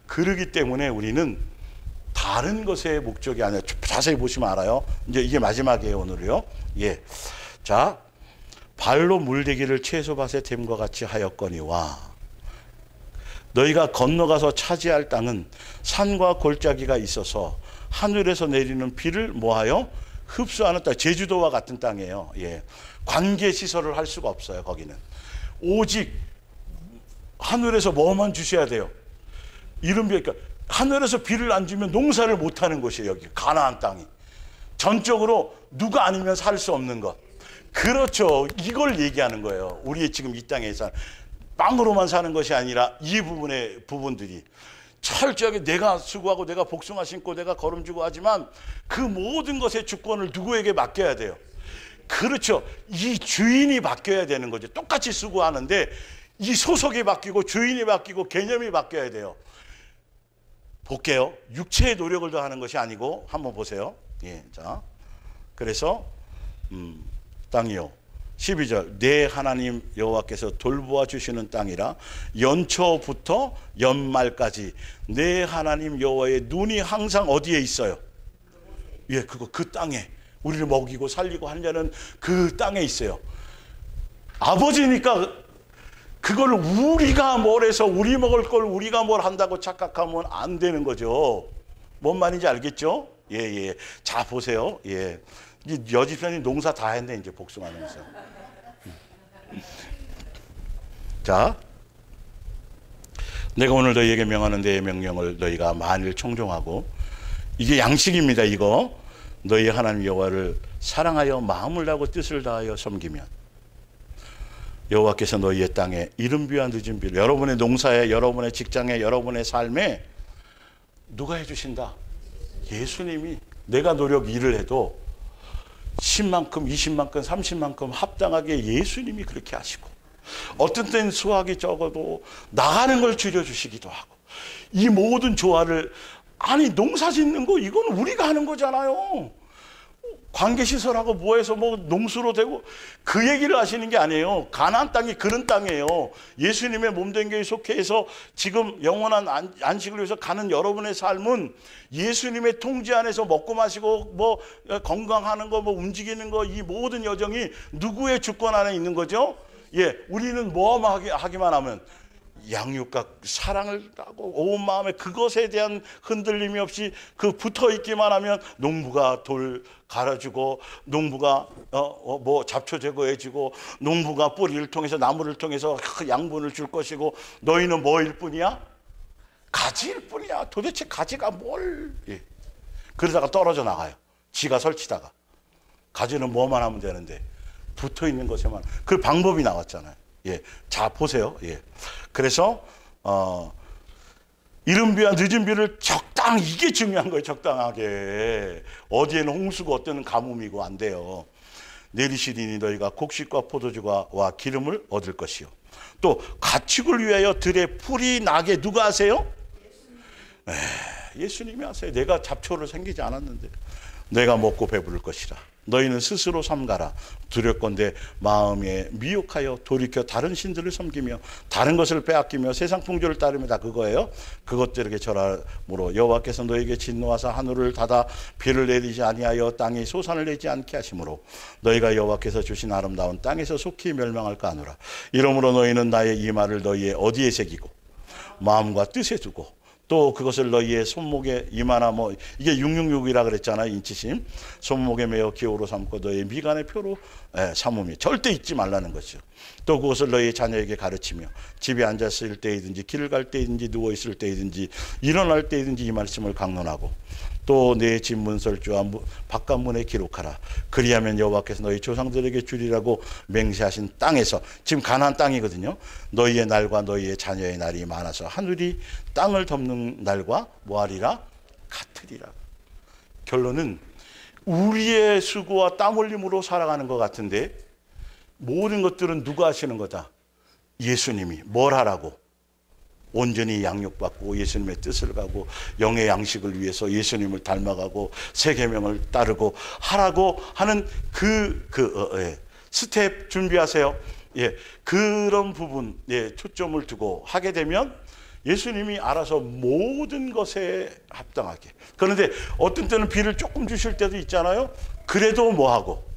그러기 때문에 우리는 다른 것의 목적이 아니라 자세히 보시면 알아요. 이제 이게 마지막이에요, 오늘요. 예. 자, 발로 물대기를 채소밭에 댐과 같이 하였거니와 너희가 건너가서 차지할 땅은 산과 골짜기가 있어서 하늘에서 내리는 비를 뭐하여 흡수하는 땅, 제주도와 같은 땅이에요. 예. 관계 시설을 할 수가 없어요. 거기는 오직 하늘에서 뭐만 주셔야 돼요. 이런 비, 그러니까 하늘에서 비를 안 주면 농사를 못 하는 곳이에요. 여기 가나안 땅이 전적으로 누가 아니면 살 수 없는 것. 그렇죠. 이걸 얘기하는 거예요. 우리의 지금 이 땅에 살 빵으로만 사는 것이 아니라 이 부분들이 철저하게 내가 수고하고 내가 복숭아 심고 내가 거름지고 하지만 그 모든 것의 주권을 누구에게 맡겨야 돼요? 그렇죠. 이 주인이 바뀌어야 되는 거죠. 똑같이 수고하는데 이 소속이 바뀌고 주인이 바뀌고 개념이 바뀌어야 돼요. 볼게요. 육체의 노력을 더하는 것이 아니고 한번 보세요. 예, 자, 그래서 땅이요. 12절 내 하나님 여호와께서 돌보아 주시는 땅이라 연초부터 연말까지 내 하나님 여호와의 눈이 항상 어디에 있어요? 예, 그 땅에 우리를 먹이고 살리고 하려는 그 땅에 있어요. 아버지니까 그걸 우리가 뭘 해서 우리 먹을 걸 우리가 뭘 한다고 착각하면 안 되는 거죠. 뭔 말인지 알겠죠? 예, 예. 자, 보세요. 예. 여집사님 농사 다 했네, 이제 복숭아 농사. 자, 내가 오늘 너희에게 명하는 내 명령을 너희가 만일 청종하고, 이게 양식입니다, 이거. 너희 하나님 여호와를 사랑하여 마음을 다하고 뜻을 다하여 섬기면 여호와께서 너희의 땅에 이른 비와 늦은 비를 여러분의 농사에, 여러분의 직장에, 여러분의 삶에 누가 해주신다? 예수님이. 내가 노력 일을 해도 10만큼, 20만큼, 30만큼 합당하게 예수님이 그렇게 하시고, 어떤 때는 수확이 적어도 나가는 걸 줄여주시기도 하고, 이 모든 조화를, 아니 농사 짓는 거 이건 우리가 하는 거잖아요. 관계시설하고 뭐해서 뭐 농수로 되고 그 얘기를 하시는 게 아니에요. 가나안 땅이 그런 땅이에요. 예수님의 몸된 교회에 속해서 지금 영원한 안식을 위해서 가는 여러분의 삶은 예수님의 통제 안에서 먹고 마시고 뭐 건강하는 거 뭐 움직이는 거 이 모든 여정이 누구의 주권 안에 있는 거죠? 예, 우리는 하기만 하면 양육과 사랑을 하고 온 마음에 그것에 대한 흔들림이 없이 그 붙어 있기만 하면 농부가 돌 갈아주고 농부가 뭐 잡초 제거해주고 농부가 뿌리를 통해서 나무를 통해서 양분을 줄 것이고 너희는 뭐일 뿐이야? 가지일 뿐이야. 도대체 가지가 뭘? 예. 그러다가 떨어져 나가요. 지가 설치다가. 가지는 뭐만 하면 되는데 붙어 있는 것에만. 그 방법이 나왔잖아요. 예, 자 보세요. 예, 그래서 이른 비와 늦은 비를 적당, 이게 중요한 거예요. 적당하게. 어디에는 홍수고 어때는 가뭄이고 안 돼요. 내리시리니 너희가 곡식과 포도주와 기름을 얻을 것이요. 또 가축을 위하여 들에 풀이 나게 누가 하세요? 예수님이 하세요. 내가 잡초를 생기지 않았는데 내가 먹고 배부를 것이라. 너희는 스스로 삼가라. 두렵건대 마음에 미혹하여 돌이켜 다른 신들을 섬기며 다른 것을 빼앗기며 세상 풍조를 따르며, 다 그거예요. 그것들에게 절함으로 여호와께서 너희에게 진노하사 하늘을 닫아 비를 내리지 아니하여 땅에 소산을 내지 않게 하심으로 너희가 여호와께서 주신 아름다운 땅에서 속히 멸망할까 하노라. 이러므로 너희는 나의 이 말을 너희의 어디에 새기고 마음과 뜻에 두고 또 그것을 너희의 손목에 이마나 뭐 이게 666이라 그랬잖아요. 인치심. 손목에 매어 기호로 삼고 너희의 미간의 표로 삼음이 절대 잊지 말라는 것이죠. 또 그것을 너희의 자녀에게 가르치며 집에 앉았을 때이든지 길을 갈 때이든지 누워 있을 때이든지 일어날 때이든지 이 말씀을 강론하고 또 내 집 문설주와 바깥문에 기록하라. 그리하면 여호와께서 너희 조상들에게 주리라고 맹세하신 땅에서, 지금 가나안 땅이거든요, 너희의 날과 너희의 자녀의 날이 많아서 하늘이 땅을 덮는 날과 뭐하리라? 같으리라. 결론은 우리의 수고와 땀 흘림으로 살아가는 것 같은데 모든 것들은 누가 하시는 거다? 예수님이. 뭘 하라고? 온전히 양육받고 예수님의 뜻을 가고 영의 양식을 위해서 예수님을 닮아가고 새 계명을 따르고 하라고 하는 스텝 준비하세요. 예, 그런 부분, 예, 초점을 두고 하게 되면 예수님이 알아서 모든 것에 합당하게. 그런데 어떤 때는 비를 조금 주실 때도 있잖아요. 그래도 뭐하고?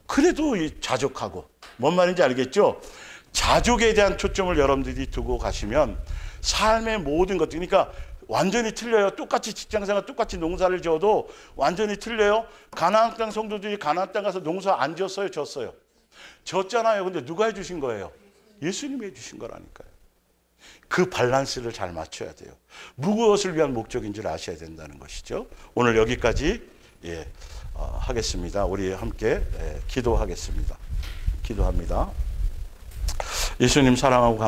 그래도 자족하고. 뭔 말인지 알겠죠? 자족에 대한 초점을 여러분들이 두고 가시면 삶의 모든 것들, 그러니까 완전히 틀려요. 똑같이 직장생활, 똑같이 농사를 지어도 완전히 틀려요. 가나안 땅 성도들이 가나안 땅 가서 농사 안 지었어요? 졌어요? 졌잖아요. 근데 누가 해주신 거예요? 예수님이 해주신 거라니까요. 그 밸런스를 잘 맞춰야 돼요. 무엇을 위한 목적인지를 아셔야 된다는 것이죠. 오늘 여기까지 하겠습니다. 우리 함께 기도하겠습니다. 기도합니다. 예수님 사랑하고